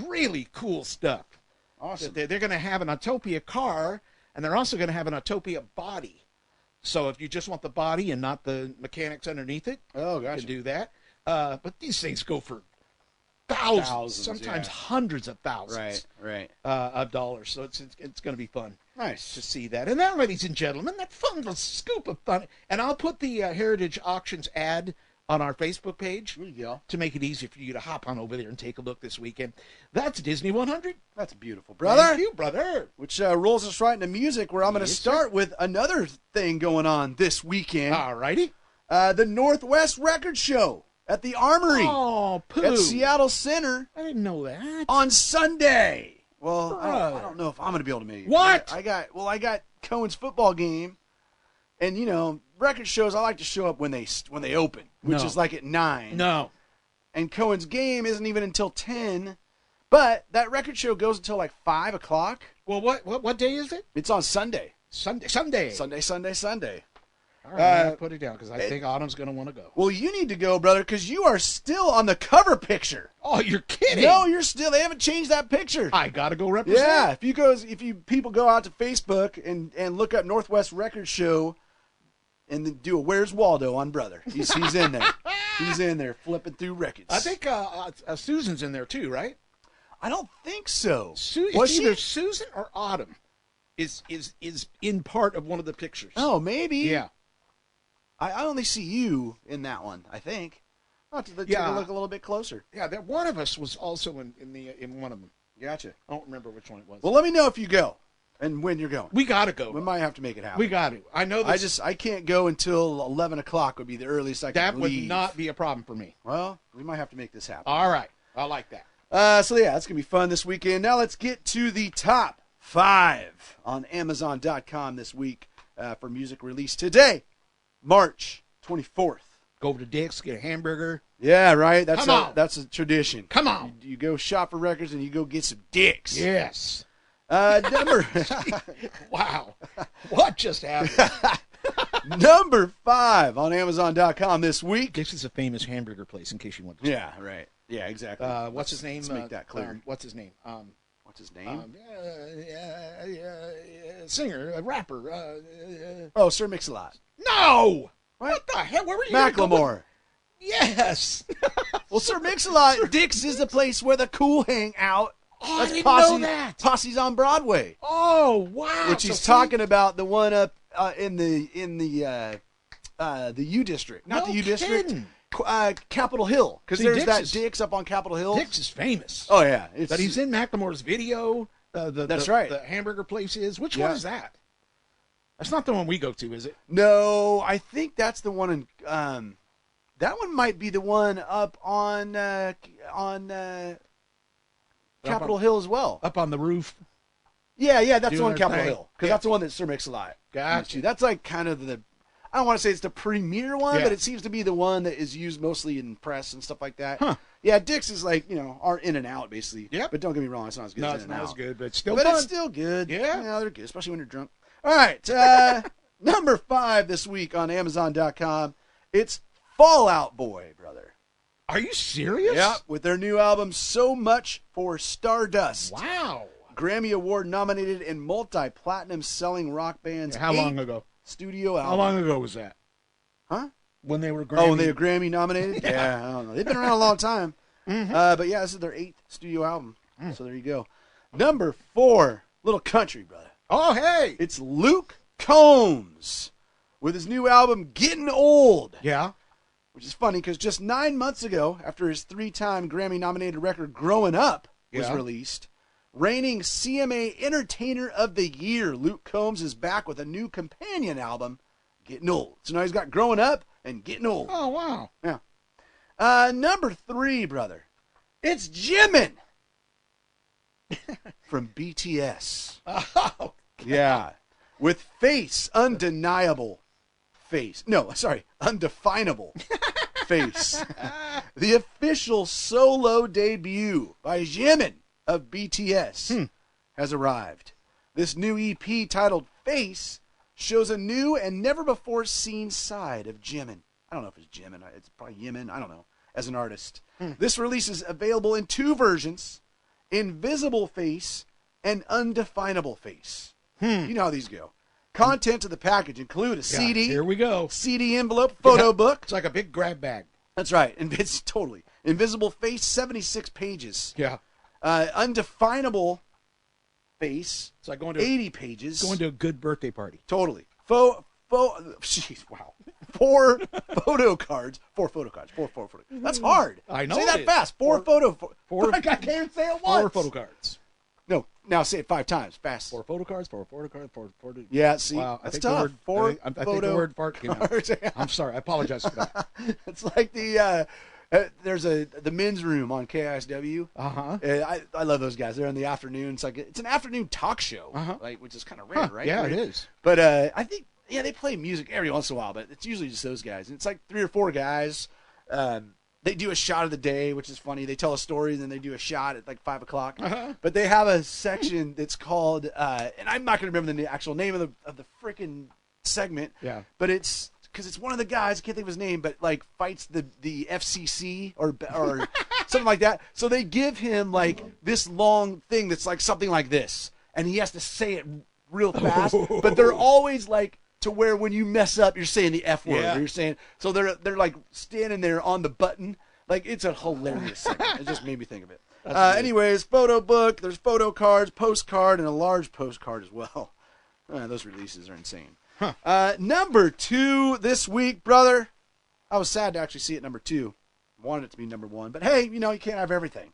Speaker 1: Really cool stuff.
Speaker 2: Awesome.
Speaker 1: They're going to have an Autopia car, and they're also going to have an Autopia body. So if you just want the body and not the mechanics underneath it,
Speaker 2: Oh,
Speaker 1: you
Speaker 2: gotcha.
Speaker 1: can do that. But these things go for thousands,
Speaker 2: Thousands,
Speaker 1: sometimes
Speaker 2: yeah.
Speaker 1: hundreds of thousands
Speaker 2: Right.
Speaker 1: of dollars. So it's going to be fun to
Speaker 2: Nice.
Speaker 1: see that. And now, ladies and gentlemen, that fun little scoop of fun. And I'll put the Heritage Auctions ad on our Facebook page
Speaker 2: There you go.
Speaker 1: to make it easy for you to hop on over there and take a look this weekend. That's Disney 100.
Speaker 2: That's beautiful, brother.
Speaker 1: Thank you, brother.
Speaker 2: Which rolls us right into music, where I'm going to
Speaker 1: Yes, sir.
Speaker 2: start with another thing going on this weekend.
Speaker 1: All righty.
Speaker 2: The Northwest Record Show at the Armory
Speaker 1: Oh, poo.
Speaker 2: at Seattle Center
Speaker 1: I didn't know that.
Speaker 2: on Sunday. Well, I
Speaker 1: Brother.
Speaker 2: don't know if I'm going to be able to make it.
Speaker 1: What?
Speaker 2: I got Cohen's football game, and record shows I like to show up when they open, which
Speaker 1: No.
Speaker 2: is like at 9.
Speaker 1: No.
Speaker 2: And Cohen's game isn't even until 10. But that record show goes until like 5 o'clock.
Speaker 1: Well, what day is it?
Speaker 2: It's on Sunday.
Speaker 1: Sunday.
Speaker 2: Sunday.
Speaker 1: All right, I'll put it down because I think Autumn's going to want to go.
Speaker 2: Well, you need to go, brother, because you are still on the cover picture.
Speaker 1: Oh, you're kidding.
Speaker 2: No, you're still. They haven't changed that picture.
Speaker 1: I got to go represent.
Speaker 2: Yeah, if you people go out to Facebook and look up Northwest Record Show, and then do a Where's Waldo on brother. He's in there. He's in there flipping through records.
Speaker 1: I think Susan's in there too, right?
Speaker 2: I don't think so.
Speaker 1: It's either Susan or Autumn is in part of one of the pictures.
Speaker 2: Oh, maybe.
Speaker 1: Yeah.
Speaker 2: I only see you in that one, I think. I'll have to take
Speaker 1: Yeah.
Speaker 2: a look a little bit closer.
Speaker 1: Yeah, that one of us was also in one of them.
Speaker 2: Gotcha.
Speaker 1: I don't remember which one it was.
Speaker 2: Well, let me know if you go and when you're going.
Speaker 1: we got to go.
Speaker 2: We might have to make it happen.
Speaker 1: We got to. I know this,
Speaker 2: I can't go until 11 o'clock would be the earliest I
Speaker 1: that
Speaker 2: could
Speaker 1: would
Speaker 2: leave.
Speaker 1: not be a problem for me.
Speaker 2: Well, we might have to make this happen.
Speaker 1: All right. I like that.
Speaker 2: So yeah, it's going to be fun this weekend. Now let's get to the top 5 on Amazon.com this week for music released today, March 24th.
Speaker 1: Go over to Dick's, get a hamburger.
Speaker 2: Yeah, right?
Speaker 1: Come on.
Speaker 2: That's a tradition.
Speaker 1: Come on.
Speaker 2: You go shop for records and you go get some dicks.
Speaker 1: Yes.
Speaker 2: Number
Speaker 1: Wow. What just happened?
Speaker 2: Number 5 on Amazon.com this week.
Speaker 1: This is a famous hamburger place, in case you want to.
Speaker 2: Yeah, right. Yeah, exactly.
Speaker 1: What's his name?
Speaker 2: Let's make that clear.
Speaker 1: What's his name?
Speaker 2: What's his name?
Speaker 1: Singer, a rapper.
Speaker 2: Oh, Sir Mix-a-Lot.
Speaker 1: No!
Speaker 2: What?
Speaker 1: The hell? Where were you?
Speaker 2: Macklemore.
Speaker 1: Yes.
Speaker 2: Well, Sir Mix-a-Lot, Dick's is the place where the cool hang out.
Speaker 1: Oh, I
Speaker 2: That's
Speaker 1: didn't
Speaker 2: Posse,
Speaker 1: know that.
Speaker 2: Posse's on Broadway,
Speaker 1: Oh, wow.
Speaker 2: which he's talking about the one up in the U District, not
Speaker 1: No
Speaker 2: the U District,
Speaker 1: kidding.
Speaker 2: Capitol Hill, because
Speaker 1: See,
Speaker 2: there's
Speaker 1: Dick's
Speaker 2: that
Speaker 1: is-
Speaker 2: Dick's up on Capitol Hill.
Speaker 1: Dick's is famous.
Speaker 2: Oh yeah, it's,
Speaker 1: That he's in Macklemore's video.
Speaker 2: That's right.
Speaker 1: The hamburger place is. Which
Speaker 2: Yeah.
Speaker 1: one is that? That's not the one we go to, is it?
Speaker 2: No, I think that's the one in. That one might be the one up on Capitol Hill as well.
Speaker 1: Up on the roof.
Speaker 2: Yeah, that's the
Speaker 1: Doing
Speaker 2: one
Speaker 1: their
Speaker 2: Capitol
Speaker 1: thing.
Speaker 2: Hill, because
Speaker 1: Yeah.
Speaker 2: that's the one that Sir Mix-a-Lot.
Speaker 1: Gotcha.
Speaker 2: used to. That's like kind of the. I don't want to say it's the premier one,
Speaker 1: Yeah.
Speaker 2: but it seems to be the one that is used mostly in press and stuff like that.
Speaker 1: Huh.
Speaker 2: Yeah, Dick's is like are in and out basically.
Speaker 1: Yep.
Speaker 2: But don't get me wrong, it's not as good
Speaker 1: No,
Speaker 2: as
Speaker 1: it's
Speaker 2: In and
Speaker 1: not as
Speaker 2: Out.
Speaker 1: good, but it's still
Speaker 2: But
Speaker 1: fun.
Speaker 2: it's still good.
Speaker 1: Yeah.
Speaker 2: they're good, especially when you're drunk. All right, number 5 this week on Amazon.com. It's Fall Out Boy, brother.
Speaker 1: Are you serious?
Speaker 2: Yeah, with their new album, So Much for Stardust.
Speaker 1: Wow.
Speaker 2: Grammy Award nominated and multi-platinum selling rock band's
Speaker 1: How long
Speaker 2: 8th
Speaker 1: ago?
Speaker 2: studio album.
Speaker 1: How long ago was that?
Speaker 2: Huh?
Speaker 1: When they were Grammy.
Speaker 2: Oh, when they were Grammy nominated? Yeah, I don't know. They've been around a long time.
Speaker 1: Mm-hmm.
Speaker 2: But yeah, this is their 8th studio album. So there you go. Number 4, little country, brother.
Speaker 1: Oh, hey.
Speaker 2: It's Luke Combs with his new album, Getting Old.
Speaker 1: Yeah.
Speaker 2: Which is funny because just 9 months ago, after his 3-time Grammy-nominated record Growing Up was
Speaker 1: Yeah.
Speaker 2: released, reigning CMA Entertainer of the Year, Luke Combs is back with a new companion album, Getting Old. So now he's got Growing Up and Getting Old.
Speaker 1: Oh, wow.
Speaker 2: Yeah. Number 3, brother. It's Jimin from BTS.
Speaker 1: Oh,
Speaker 2: Yeah. With Face, Undeniable Face. No, sorry, Undefinable Face. The official solo debut by Jimin of BTS has arrived. This new EP titled Face shows a new and never before seen side of Jimin. I don't know if it's Jimin. It's probably Yimin. I don't know. As an artist. This release is available in 2 versions, Invisible Face and Undefinable Face. You know how these go. Contents of the package include a CD,
Speaker 1: Here we go.
Speaker 2: CD envelope, photo book.
Speaker 1: It's like a big grab bag.
Speaker 2: That's right. And it's totally. Invisible Face, 76 pages.
Speaker 1: Yeah.
Speaker 2: Undefinable Face,
Speaker 1: It's like going to
Speaker 2: 80 pages.
Speaker 1: a good birthday party.
Speaker 2: Totally. Jeez, wow. 4 photo cards. 4 photo cards. 4 photo cards. That's hard.
Speaker 1: I know
Speaker 2: Say
Speaker 1: it
Speaker 2: that
Speaker 1: is.
Speaker 2: fast. 4 photo.
Speaker 1: Four-
Speaker 2: I can't even say it once.
Speaker 1: 4 photo cards.
Speaker 2: No, now say it 5 times. Fast.
Speaker 1: 4 photo cards. 4 photo cards. 4 photo.
Speaker 2: Yeah, see,
Speaker 1: Wow.
Speaker 2: that's
Speaker 1: I think
Speaker 2: tough.
Speaker 1: The word,
Speaker 2: 4
Speaker 1: I think
Speaker 2: photo
Speaker 1: the word fart came out.
Speaker 2: cards.
Speaker 1: I'm sorry. I apologize for that.
Speaker 2: It's like there's the men's room on KISW.
Speaker 1: Uh-huh.
Speaker 2: I love those guys. They're in the afternoon. It's an afternoon talk show,
Speaker 1: Uh-huh.
Speaker 2: like, which is kind of rare, right?
Speaker 1: Yeah,
Speaker 2: Right?
Speaker 1: it is.
Speaker 2: But I think they play music every once in a while, but it's usually just those guys. And it's like 3 or 4 guys. They do a shot of the day, which is funny. They tell a story and then they do a shot at like 5 o'clock.
Speaker 1: Uh-huh.
Speaker 2: But they have a section that's called, and I'm not going to remember the actual name of the freaking segment.
Speaker 1: Yeah.
Speaker 2: But it's because it's one of the guys, I can't think of his name, but like fights the FCC or something like that. So they give him like this long thing that's like something like this, and he has to say it real fast. But they're always like to where when you mess up, you're saying the F word.
Speaker 1: Yeah.
Speaker 2: Or you're saying so they're like standing there on the button. Like it's a hilarious segment. It just made me think of it. Anyways, photo book. There's photo cards, postcard, and a large postcard as well. Those releases are insane. Number 2 this week, brother. I was sad to actually see it number 2. Wanted it to be number 1, but hey, you can't have everything,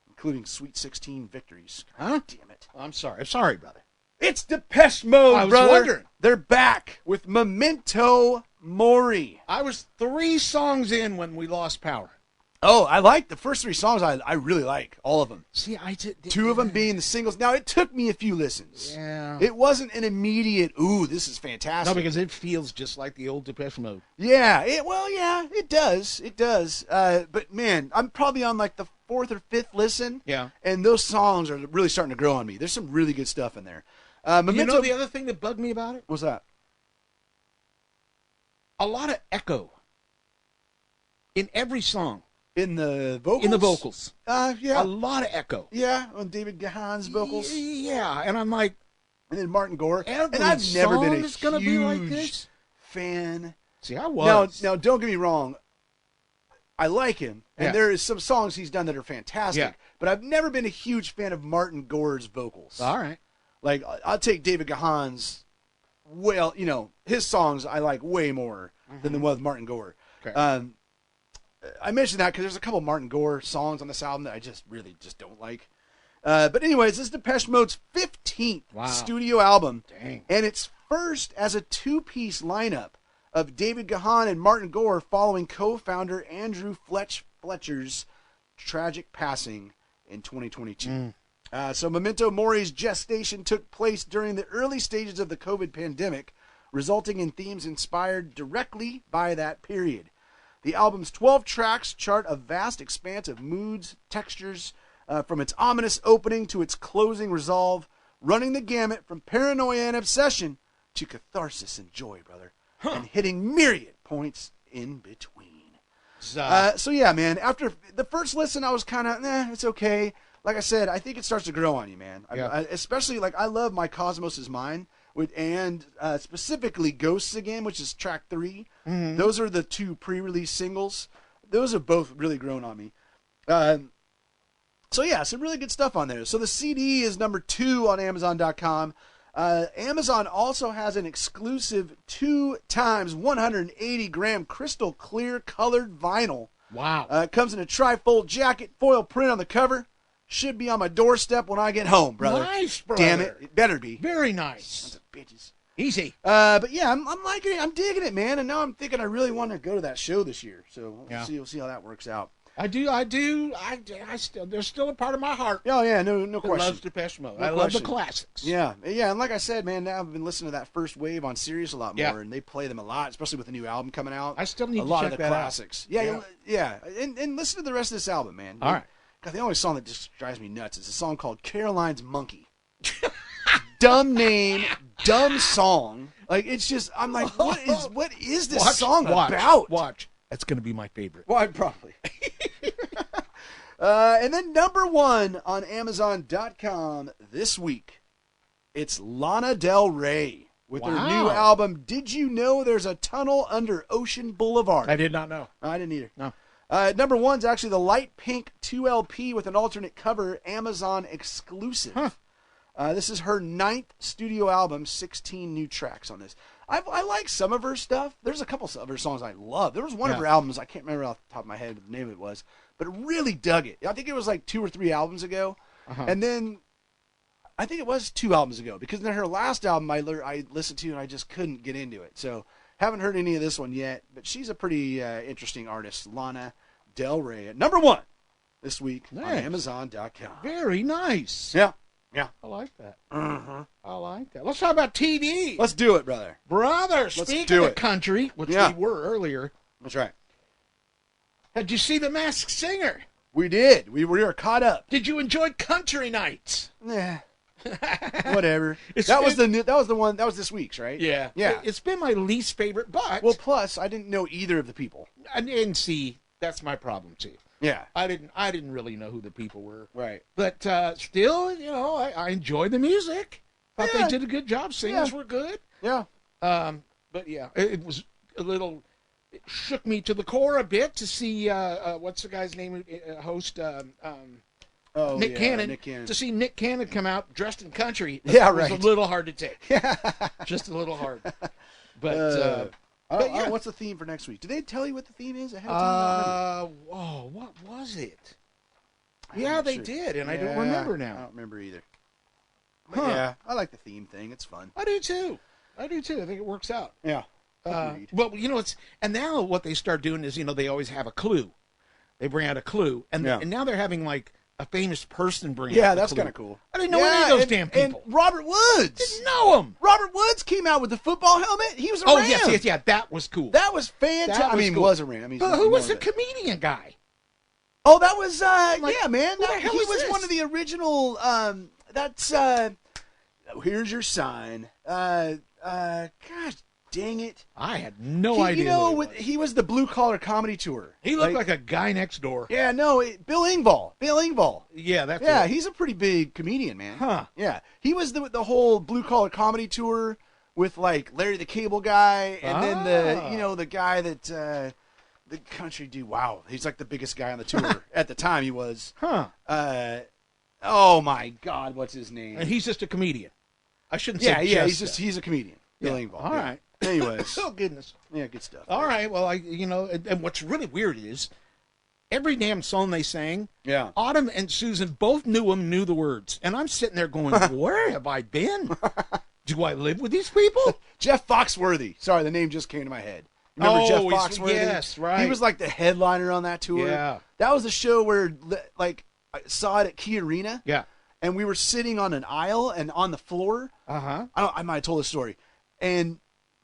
Speaker 2: including Sweet 16 victories.
Speaker 1: Huh?
Speaker 2: Damn it!
Speaker 1: I'm sorry, brother.
Speaker 2: It's Depeche Mode,
Speaker 1: I was
Speaker 2: brother.
Speaker 1: wondering.
Speaker 2: They're back with Memento Mori.
Speaker 1: I was 3 songs in when we lost power.
Speaker 2: Oh, I like the first 3 songs. I really like all of them.
Speaker 1: See, I did.
Speaker 2: 2 of them being the singles. Now, it took me a few listens.
Speaker 1: Yeah.
Speaker 2: It wasn't an immediate, ooh, this is fantastic.
Speaker 1: No, because it feels just like the old Depeche Mode.
Speaker 2: Yeah, it does. It does. But, man, I'm probably on like the 4th or 5th listen.
Speaker 1: Yeah.
Speaker 2: And those songs are really starting to grow on me. There's some really good stuff in there.
Speaker 1: You
Speaker 2: Memento,
Speaker 1: know the other thing that bugged me about it?
Speaker 2: what's that?
Speaker 1: a lot of echo in every song.
Speaker 2: In the vocals?
Speaker 1: In the vocals.
Speaker 2: Yeah.
Speaker 1: A lot of echo.
Speaker 2: Yeah, on David Gahan's vocals.
Speaker 1: Yeah, and I'm like,
Speaker 2: And then Martin Gore.
Speaker 1: every
Speaker 2: And I've never been
Speaker 1: song
Speaker 2: a
Speaker 1: is gonna be like
Speaker 2: huge
Speaker 1: this.
Speaker 2: fan.
Speaker 1: See, I was.
Speaker 2: Now, don't get me wrong. I like him, and
Speaker 1: Yeah.
Speaker 2: there is some songs he's done that are fantastic.
Speaker 1: Yeah.
Speaker 2: But I've never been a huge fan of Martin Gore's vocals.
Speaker 1: All right.
Speaker 2: Like, I'll take David Gahan's. Well, his songs I like way more than the one with Martin Gore.
Speaker 1: Okay.
Speaker 2: I mentioned that because there's a couple Martin Gore songs on this album that I just really don't like. But anyways, this is Depeche Mode's 15th
Speaker 1: Wow.
Speaker 2: studio album.
Speaker 1: Dang.
Speaker 2: And it's first as a two-piece lineup of David Gahan and Martin Gore following co-founder Andrew Fletcher's tragic passing in 2022. So Memento Mori's gestation took place during the early stages of the COVID pandemic, resulting in themes inspired directly by that period. The album's 12 tracks chart a vast expanse of moods, textures, from its ominous opening to its closing resolve, running the gamut from paranoia and obsession to catharsis and joy, brother, and hitting myriad points in between. So yeah, man, after the first listen, I was kind of, it's okay. Like I said, I think it starts to grow on you, man.
Speaker 1: Yeah.
Speaker 2: Especially, like, I love My Cosmos Is Mine, and specifically Ghosts Again, which is track 3.
Speaker 1: Mm-hmm.
Speaker 2: Those are the 2 pre-release singles. Those have both really grown on me. So yeah, some really good stuff on there. So the CD is number 2 on Amazon.com. Amazon also has an exclusive 2 times 180 gram crystal clear colored vinyl.
Speaker 1: Wow.
Speaker 2: It comes in a trifold jacket, foil print on the cover. Should be on my doorstep when I get home, brother.
Speaker 1: Nice, brother.
Speaker 2: Damn it, it better be.
Speaker 1: Very nice.
Speaker 2: Sons of bitches.
Speaker 1: Easy.
Speaker 2: But yeah, I'm liking it. I'm digging it, man. And now I'm thinking I really want to go to that show this year. So we'll see how that works out.
Speaker 1: I still, there's still a part of my heart
Speaker 2: Oh yeah, no
Speaker 1: that
Speaker 2: question.
Speaker 1: loves Depeche Mode.
Speaker 2: No
Speaker 1: I love
Speaker 2: question.
Speaker 1: the classics.
Speaker 2: Yeah, and like I said, man, now I've been listening to that first wave on Sirius a lot more,
Speaker 1: Yeah.
Speaker 2: and they play them a lot, especially with the new album coming out.
Speaker 1: I still need
Speaker 2: a
Speaker 1: to
Speaker 2: lot
Speaker 1: check
Speaker 2: of the
Speaker 1: that out.
Speaker 2: classics. Yeah. And listen to the rest of this album, man.
Speaker 1: All right.
Speaker 2: God, the only song that just drives me nuts is a song called Caroline's Monkey. Dumb name, dumb song. Like, it's just, I'm like, what is this song about?
Speaker 1: Watch. That's going to be my favorite.
Speaker 2: Why, probably. And then number 1 on Amazon.com this week, it's Lana Del Rey with her new
Speaker 1: Wow.
Speaker 2: album, Did You Know There's a Tunnel Under Ocean Boulevard?
Speaker 1: I did not know.
Speaker 2: I didn't either.
Speaker 1: No.
Speaker 2: Number 1's actually the light pink 2LP with an alternate cover, Amazon exclusive.
Speaker 1: Huh.
Speaker 2: This is her 9th studio album, 16 new tracks on this. I like some of her stuff. There's a couple of her songs I love. There was one of
Speaker 1: Yeah.
Speaker 2: her albums, I can't remember off the top of my head what the name of it was, but really dug it. I think it was like 2 or 3 albums ago.
Speaker 1: Uh-huh.
Speaker 2: And then I think it was 2 albums ago, because then her last album I listened to and I just couldn't get into it. So haven't heard any of this one yet, but she's a pretty interesting artist, Lana Del Rey. At number 1 this week on
Speaker 1: Nice.
Speaker 2: Amazon.com.
Speaker 1: Very nice.
Speaker 2: Yeah.
Speaker 1: I like that. I like that. Let's talk about TV.
Speaker 2: Let's do it, brother.
Speaker 1: Brother, speaking
Speaker 2: do
Speaker 1: of
Speaker 2: it.
Speaker 1: country, which
Speaker 2: Yeah.
Speaker 1: we were earlier,
Speaker 2: That's right.
Speaker 1: did you see The Masked Singer?
Speaker 2: We did. We were caught up.
Speaker 1: Did you enjoy Country Nights?
Speaker 2: Nah. Whatever.
Speaker 1: It's
Speaker 2: That was the one. That was this week's, right?
Speaker 1: Yeah.
Speaker 2: Yeah.
Speaker 1: It's been my least favorite, but
Speaker 2: Well, plus I didn't know either of the people.
Speaker 1: and see, that's my problem too.
Speaker 2: Yeah.
Speaker 1: I didn't really know who the people were.
Speaker 2: Right.
Speaker 1: But still, I enjoyed the music. Thought
Speaker 2: Yeah.
Speaker 1: they did a good job. Singers
Speaker 2: Yeah.
Speaker 1: were good.
Speaker 2: Yeah.
Speaker 1: But yeah, it was a little. It shook me to the core a bit to see what's the guy's name? Host
Speaker 2: Oh,
Speaker 1: Nick
Speaker 2: yeah,
Speaker 1: Cannon.
Speaker 2: Nick Cannon.
Speaker 1: To see Nick Cannon come out dressed in country.
Speaker 2: Yeah,
Speaker 1: was
Speaker 2: right.
Speaker 1: a little hard to take. Just a little hard. But yeah.
Speaker 2: What's the theme for next week? Did they tell you what the theme is ahead of time? I don't remember.
Speaker 1: What was it?
Speaker 2: I'm
Speaker 1: Yeah,
Speaker 2: not
Speaker 1: they
Speaker 2: sure.
Speaker 1: did, and I
Speaker 2: Yeah,
Speaker 1: don't remember
Speaker 2: I
Speaker 1: now.
Speaker 2: don't remember either. But
Speaker 1: Huh.
Speaker 2: yeah, I like the theme thing. It's fun.
Speaker 1: I do too. I think it works out.
Speaker 2: Yeah. Agreed.
Speaker 1: Well, and now what they start doing is, they always have a clue. They bring out a clue, and
Speaker 2: Yeah.
Speaker 1: and now they're having like a famous person bring.
Speaker 2: Yeah,
Speaker 1: out the
Speaker 2: that's
Speaker 1: clue.
Speaker 2: kind of cool.
Speaker 1: I didn't know any of those damn people.
Speaker 2: And Robert Woods.
Speaker 1: Didn't know him.
Speaker 2: Robert Woods came out with the football helmet. He was a
Speaker 1: Oh
Speaker 2: Ram.
Speaker 1: yes, yeah, that was cool.
Speaker 2: That was fantastic.
Speaker 1: That was
Speaker 2: I mean,
Speaker 1: cool.
Speaker 2: was a Ram. I mean,
Speaker 1: But
Speaker 2: he's
Speaker 1: who was
Speaker 2: more
Speaker 1: the
Speaker 2: of a-
Speaker 1: comedian guy?
Speaker 2: Oh, that was
Speaker 1: like,
Speaker 2: yeah, man.
Speaker 1: who the hell
Speaker 2: He
Speaker 1: is
Speaker 2: was
Speaker 1: this?
Speaker 2: one of the original. That's here's your sign. Gosh dang it.
Speaker 1: I had no
Speaker 2: He-
Speaker 1: idea.
Speaker 2: You know,
Speaker 1: who he was.
Speaker 2: he was the Blue Collar Comedy Tour.
Speaker 1: He looked like a guy next door.
Speaker 2: Yeah, no, Bill Engvall. Bill Engvall.
Speaker 1: Yeah, that's
Speaker 2: Yeah,
Speaker 1: it.
Speaker 2: he's a pretty big comedian, man.
Speaker 1: Huh.
Speaker 2: Yeah, he was the whole Blue Collar Comedy Tour with like Larry the Cable Guy, and then the guy that the country dude. Wow, he's like the biggest guy on the tour at the time. He was.
Speaker 1: Huh.
Speaker 2: Oh my God, what's his name?
Speaker 1: And he's just a comedian. I shouldn't
Speaker 2: Yeah,
Speaker 1: say
Speaker 2: yeah,
Speaker 1: just
Speaker 2: he's a comedian. Bill
Speaker 1: Yeah.
Speaker 2: Engvall.
Speaker 1: All
Speaker 2: yeah.
Speaker 1: right.
Speaker 2: Anyways,
Speaker 1: Oh, goodness.
Speaker 2: yeah, good stuff.
Speaker 1: All right. Well, and what's really weird is every damn song they sang,
Speaker 2: Yeah.
Speaker 1: Autumn and Susan both knew the words. And I'm sitting there going, where have I been? Do I live with these people?
Speaker 2: Jeff Foxworthy. Sorry, the name just came to my head. Remember
Speaker 1: Oh,
Speaker 2: Jeff
Speaker 1: he's-
Speaker 2: Foxworthy?
Speaker 1: yes, right.
Speaker 2: He was like the headliner on that tour.
Speaker 1: Yeah.
Speaker 2: That was a show where, like, I saw it at Key Arena,
Speaker 1: Yeah.
Speaker 2: and we were sitting on an aisle and on the floor.
Speaker 1: Uh-huh.
Speaker 2: I might have told this story. And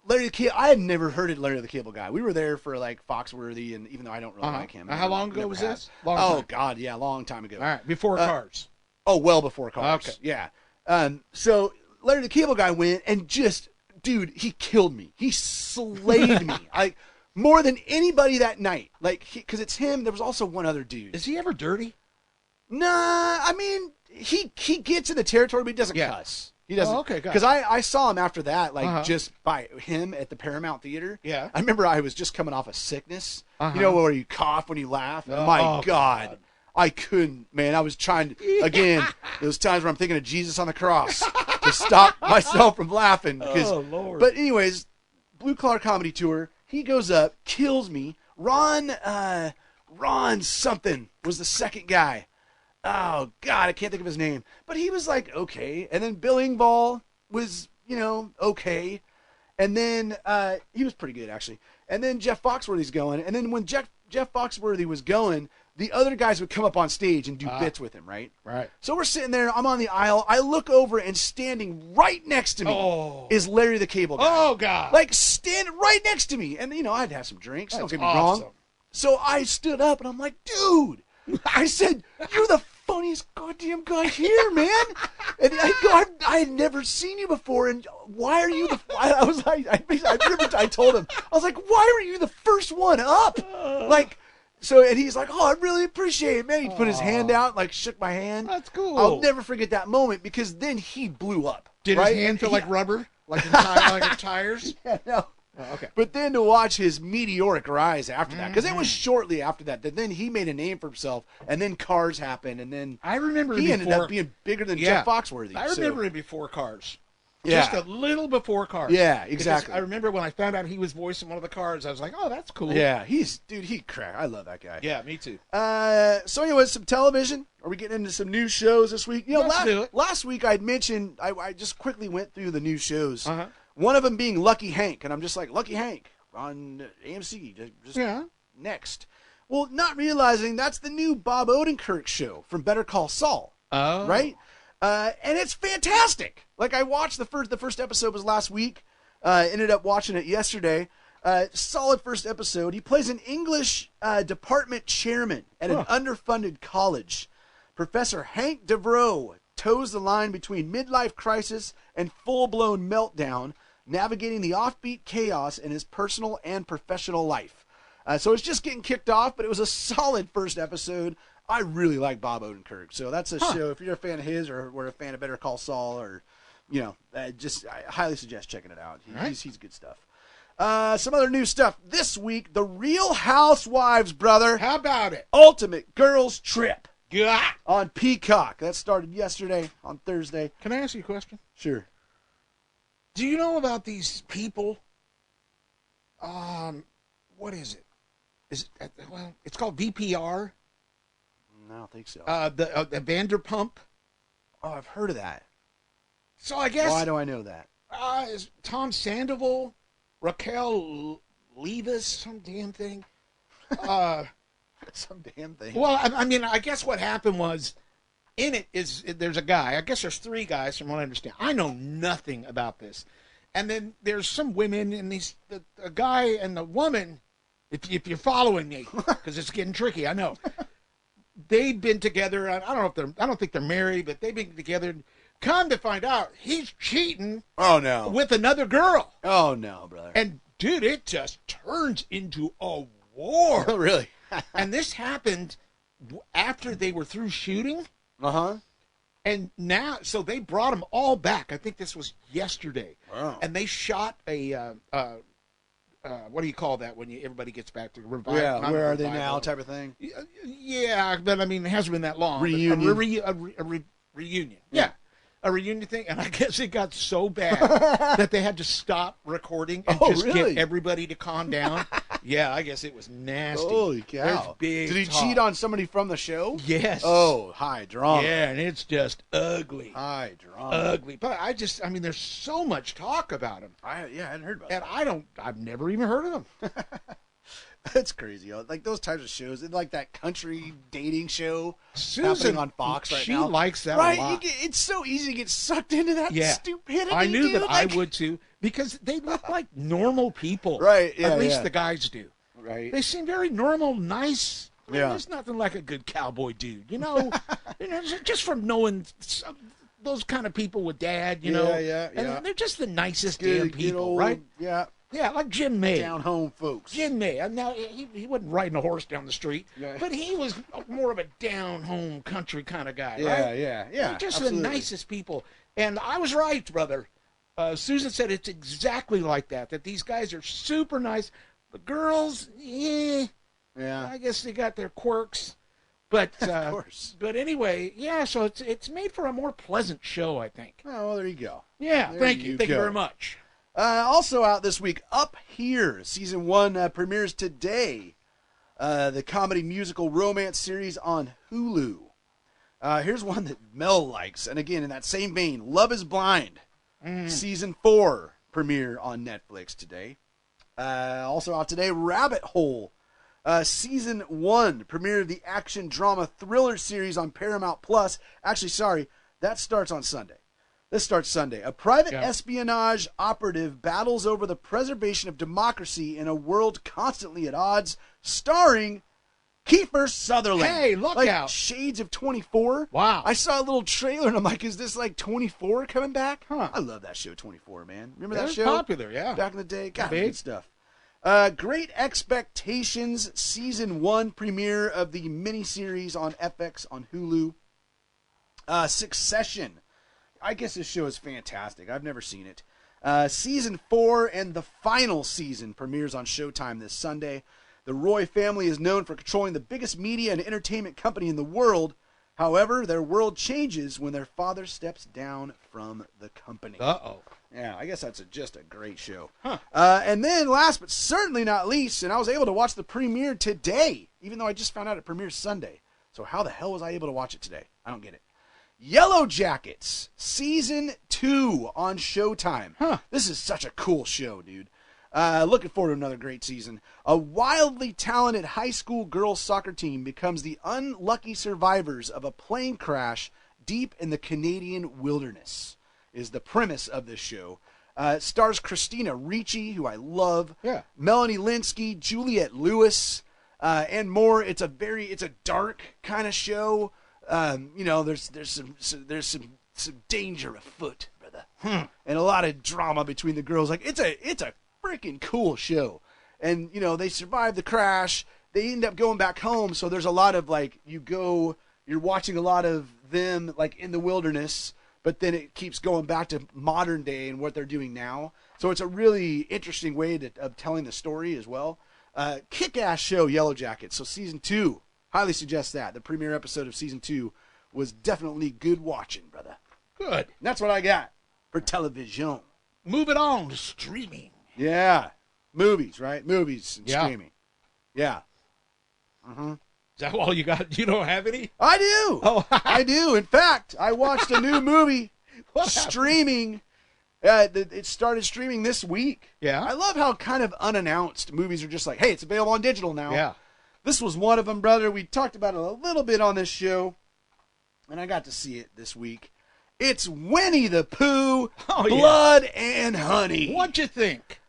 Speaker 2: Larry the Cable, I had never heard of Larry the Cable Guy. We were there for, like, Foxworthy, and even though I don't really like him.
Speaker 1: Now, how long ago
Speaker 2: never
Speaker 1: was
Speaker 2: have.
Speaker 1: this? Long
Speaker 2: Oh,
Speaker 1: time.
Speaker 2: God, yeah, long time ago.
Speaker 1: All right. Before Cars.
Speaker 2: Oh, well before Cars.
Speaker 1: Okay.
Speaker 2: Yeah. So Larry the Cable Guy went and just, dude, he killed me. He slayed me. Like, more than anybody that night. Like, because it's him. There was also one other dude.
Speaker 1: Is he ever dirty?
Speaker 2: Nah, I mean, he gets in the territory, but he doesn't
Speaker 1: Yeah.
Speaker 2: cuss. He doesn't.
Speaker 1: Oh, okay, got it.
Speaker 2: Because I saw him after that, like,
Speaker 1: Uh-huh.
Speaker 2: just by him at the Paramount Theater.
Speaker 1: Yeah.
Speaker 2: I remember I was just coming off a sickness.
Speaker 1: Uh-huh.
Speaker 2: You know, where you cough when you laugh?
Speaker 1: Oh,
Speaker 2: My
Speaker 1: God.
Speaker 2: God. I couldn't, man. I was trying to, again, those times where I'm thinking of Jesus on the cross to stop myself from laughing. Because,
Speaker 1: Oh, Lord.
Speaker 2: But anyways, Blue Collar Comedy Tour, he goes up, kills me. Ron something was the second guy. Oh, God, I can't think of his name. But he was like, okay. And then Bill Engvall was, okay. And then he was pretty good, actually. And then Jeff Foxworthy's going. And then when Jeff Foxworthy was going, the other guys would come up on stage and do bits with him, right?
Speaker 1: Right.
Speaker 2: So we're sitting there. I'm on the aisle. I look over, and standing right next to me
Speaker 1: Oh.
Speaker 2: is Larry the Cable Guy.
Speaker 1: Oh, God.
Speaker 2: Like, standing right next to me. And, I'd have some drinks. Don't
Speaker 1: That's
Speaker 2: get me
Speaker 1: awesome.
Speaker 2: wrong. So I stood up, and I'm like, dude. I said, you're the funniest goddamn guy here, man. And I had never seen you before, and why are you I was like, I remember I told him, I was like, why were you the first one up? Like, so, and he's like, oh, I really appreciate it, man. He put his hand out, like, shook my hand.
Speaker 1: That's cool.
Speaker 2: I'll never forget that moment, because then he blew up.
Speaker 1: Did
Speaker 2: right?
Speaker 1: his hand feel
Speaker 2: He-
Speaker 1: like rubber? Like in tires?
Speaker 2: Yeah, no.
Speaker 1: Oh, okay.
Speaker 2: But then to watch his meteoric rise after that, because it was shortly after that then he made a name for himself, and then Cars happened, and then
Speaker 1: I remember
Speaker 2: he
Speaker 1: him
Speaker 2: ended
Speaker 1: before,
Speaker 2: up being bigger than
Speaker 1: Yeah.
Speaker 2: Jeff Foxworthy.
Speaker 1: I
Speaker 2: so-
Speaker 1: remember him before Cars.
Speaker 2: Yeah.
Speaker 1: Just a little before Cars.
Speaker 2: Yeah,
Speaker 1: Because
Speaker 2: exactly.
Speaker 1: I remember when I found out he was voicing one of the Cars, I was like, oh, that's cool.
Speaker 2: Yeah, he cracked. I love that guy.
Speaker 1: Yeah, me too.
Speaker 2: So anyways, some television. Are we getting into some new shows this week?
Speaker 1: Let's do it.
Speaker 2: Last week I'd mentioned, I just quickly went through the new shows.
Speaker 1: Uh-huh.
Speaker 2: One of them being Lucky Hank, and I'm just like, Lucky Hank on AMC. Just
Speaker 1: Yeah.
Speaker 2: next. Well, not realizing that's the new Bob Odenkirk show from Better Call Saul.
Speaker 1: Oh.
Speaker 2: Right? And it's fantastic. Like, I watched the first episode was last week. Ended up watching it yesterday. Solid first episode. He plays an English department chairman at an underfunded college. Professor Hank Devereaux toes the line between midlife crisis and full-blown meltdown, navigating the offbeat chaos in his personal and professional life. So it's just getting kicked off, but it was a solid first episode. I really like Bob Odenkirk. So that's a show. If you're a fan of his or were a fan of Better Call Saul, or, I highly suggest checking it out. He's good stuff. Some other new stuff. This week, The Real Housewives, brother.
Speaker 1: How about it?
Speaker 2: Ultimate Girls Trip
Speaker 1: Gah!
Speaker 2: on Peacock. That started yesterday on Thursday.
Speaker 1: Can I ask you a question?
Speaker 2: Sure.
Speaker 1: Do you know about these people? What is it? It's called VPR.
Speaker 2: I don't think so.
Speaker 1: The Vanderpump.
Speaker 2: Oh, I've heard of that.
Speaker 1: So I guess
Speaker 2: Why do I know that?
Speaker 1: is Tom Sandoval, Raquel Levis, some damn thing.
Speaker 2: Some damn thing.
Speaker 1: Well, I mean, I guess what happened was, in it there's a guy. I guess there's three guys, from what I understand. I know nothing about this. And then there's some women, and the guy and the woman. If you're following me, because it's getting tricky, I know. They've been together. I don't think they're married, but they've been together Come to find out, he's cheating
Speaker 2: Oh no.
Speaker 1: with another girl.
Speaker 2: Oh no, brother.
Speaker 1: And, dude, it just turns into a war.
Speaker 2: Oh really?
Speaker 1: And this happened after they were through shooting.
Speaker 2: Uh-huh.
Speaker 1: And now, so they brought them all back. I think this was yesterday.
Speaker 2: Wow.
Speaker 1: And they shot a, what do you call that when everybody gets back to revival?
Speaker 2: Yeah,
Speaker 1: not
Speaker 2: where
Speaker 1: a
Speaker 2: are they now
Speaker 1: revival.
Speaker 2: type of thing.
Speaker 1: Yeah, but I mean, it hasn't been that long. but
Speaker 2: Reunion.
Speaker 1: A reunion. Yeah. A reunion thing. And I guess it got so bad that they had to stop recording and
Speaker 2: Oh,
Speaker 1: just
Speaker 2: really?
Speaker 1: get everybody to calm down. Yeah, I guess it was nasty.
Speaker 2: Holy cow.
Speaker 1: There's big
Speaker 2: Did he
Speaker 1: talk.
Speaker 2: cheat on somebody from the show?
Speaker 1: Yes.
Speaker 2: Oh, high drama.
Speaker 1: Yeah, and it's just ugly.
Speaker 2: High drama.
Speaker 1: Ugly. But I mean, there's so much talk about him.
Speaker 2: I hadn't heard about
Speaker 1: And
Speaker 2: that.
Speaker 1: I've never even heard of him.
Speaker 2: That's crazy. Yo. Like those types of shows, like that country dating show
Speaker 1: Susan
Speaker 2: happening on Fox right
Speaker 1: she
Speaker 2: now.
Speaker 1: likes that
Speaker 2: right?
Speaker 1: a lot.
Speaker 2: It's so easy to get sucked into that
Speaker 1: Yeah.
Speaker 2: stupidity.
Speaker 1: I knew
Speaker 2: dude.
Speaker 1: that
Speaker 2: Like-
Speaker 1: I would too, because they look like normal people.
Speaker 2: Right, yeah,
Speaker 1: At least
Speaker 2: yeah.
Speaker 1: the guys do.
Speaker 2: Right.
Speaker 1: They seem very normal, nice. I mean,
Speaker 2: Yeah.
Speaker 1: There's nothing like a good cowboy dude, you know. Just from knowing those kind of people with Dad, you know.
Speaker 2: Yeah,
Speaker 1: And
Speaker 2: yeah.
Speaker 1: they're just the nicest damn
Speaker 2: Good
Speaker 1: people,
Speaker 2: old,
Speaker 1: right?
Speaker 2: Yeah.
Speaker 1: Yeah, like Jim May.
Speaker 2: Down home folks.
Speaker 1: Jim May. Now he wasn't riding a horse down the street,
Speaker 2: Yeah.
Speaker 1: but he was more of a down home country kind of guy,
Speaker 2: Yeah,
Speaker 1: right?
Speaker 2: yeah.
Speaker 1: They're just
Speaker 2: absolutely.
Speaker 1: the nicest people. And I was right, brother. Susan said it's exactly like that. That these guys are super nice. The girls,
Speaker 2: Yeah.
Speaker 1: I guess they got their quirks, but
Speaker 2: Of course.
Speaker 1: But anyway, yeah. So it's made for a more pleasant show, I think.
Speaker 2: Oh, well, there you go.
Speaker 1: Yeah,
Speaker 2: There
Speaker 1: thank
Speaker 2: you
Speaker 1: you
Speaker 2: go.
Speaker 1: very much.
Speaker 2: Also out this week, Up Here, season 1 premieres today. The comedy musical romance series on Hulu. Here's one that Mel likes, and again in that same vein, Love Is Blind, season 4 premiere on Netflix today. Also out today, Rabbit Hole, season 1 premiere of the action drama thriller series on Paramount Plus. Actually, sorry, that starts on Sunday. This starts Sunday. A private espionage operative battles over the preservation of democracy in a world constantly at odds, starring Kiefer Sutherland.
Speaker 1: Hey, look
Speaker 2: like
Speaker 1: out.
Speaker 2: Shades of 24.
Speaker 1: Wow.
Speaker 2: I saw a little trailer and I'm like, is this like 24 coming back?
Speaker 1: Huh.
Speaker 2: I love that show, 24, man. Remember
Speaker 1: It
Speaker 2: that
Speaker 1: was
Speaker 2: show?
Speaker 1: popular, yeah.
Speaker 2: Back in the day. God,
Speaker 1: Big.
Speaker 2: good stuff. Great Expectations, season 1 premiere of the miniseries on FX on Hulu. Succession. I guess this show is fantastic. I've never seen it. Season 4 and the final season premieres on Showtime this Sunday. The Roy family is known for controlling the biggest media and entertainment company in the world. However, their world changes when their father steps down from the company.
Speaker 1: Uh-oh.
Speaker 2: Yeah, I guess that's just a great show.
Speaker 1: Huh.
Speaker 2: And then last but certainly not least, and I was able to watch the premiere today, even though I just found out it premieres Sunday. So how the hell was I able to watch it today? I don't get it. Yellow Jackets, season 2 on Showtime.
Speaker 1: Huh.
Speaker 2: This is such a cool show, dude. Looking forward to another great season. A wildly talented high school girls soccer team becomes the unlucky survivors of a plane crash deep in the Canadian wilderness, is the premise of this show. It stars Christina Ricci, who I love,
Speaker 1: Yeah.
Speaker 2: Melanie Linsky, Juliette Lewis, and more. It's a dark kind of show. There's some danger afoot, brother, and a lot of drama between the girls. Like it's a freaking cool show, and they survive the crash. They end up going back home, so there's a lot of like you're watching a lot of them like in the wilderness, but then it keeps going back to modern day and what they're doing now. So it's a really interesting way of telling the story as well. Kick-ass show, Yellow Jackets. So season 2, highly suggest that. The premiere episode of season 2 was definitely good watching, brother.
Speaker 1: Good.
Speaker 2: And that's what I got for television.
Speaker 1: Move it on to streaming.
Speaker 2: Yeah. Movies, right? Movies and
Speaker 1: Yeah.
Speaker 2: streaming. Yeah.
Speaker 1: Is that all you got? You don't have any?
Speaker 2: I do.
Speaker 1: Oh.
Speaker 2: I do. In fact, I watched a new movie
Speaker 1: What happened?
Speaker 2: streaming. It started streaming this week.
Speaker 1: Yeah.
Speaker 2: I love how kind of unannounced movies are just like, hey, it's available on digital now.
Speaker 1: Yeah.
Speaker 2: This was one of them, brother. We talked about it a little bit on this show, and I got to see it this week. It's Winnie the Pooh,
Speaker 1: Oh, yeah.
Speaker 2: Blood and Honey.
Speaker 1: What'd you think?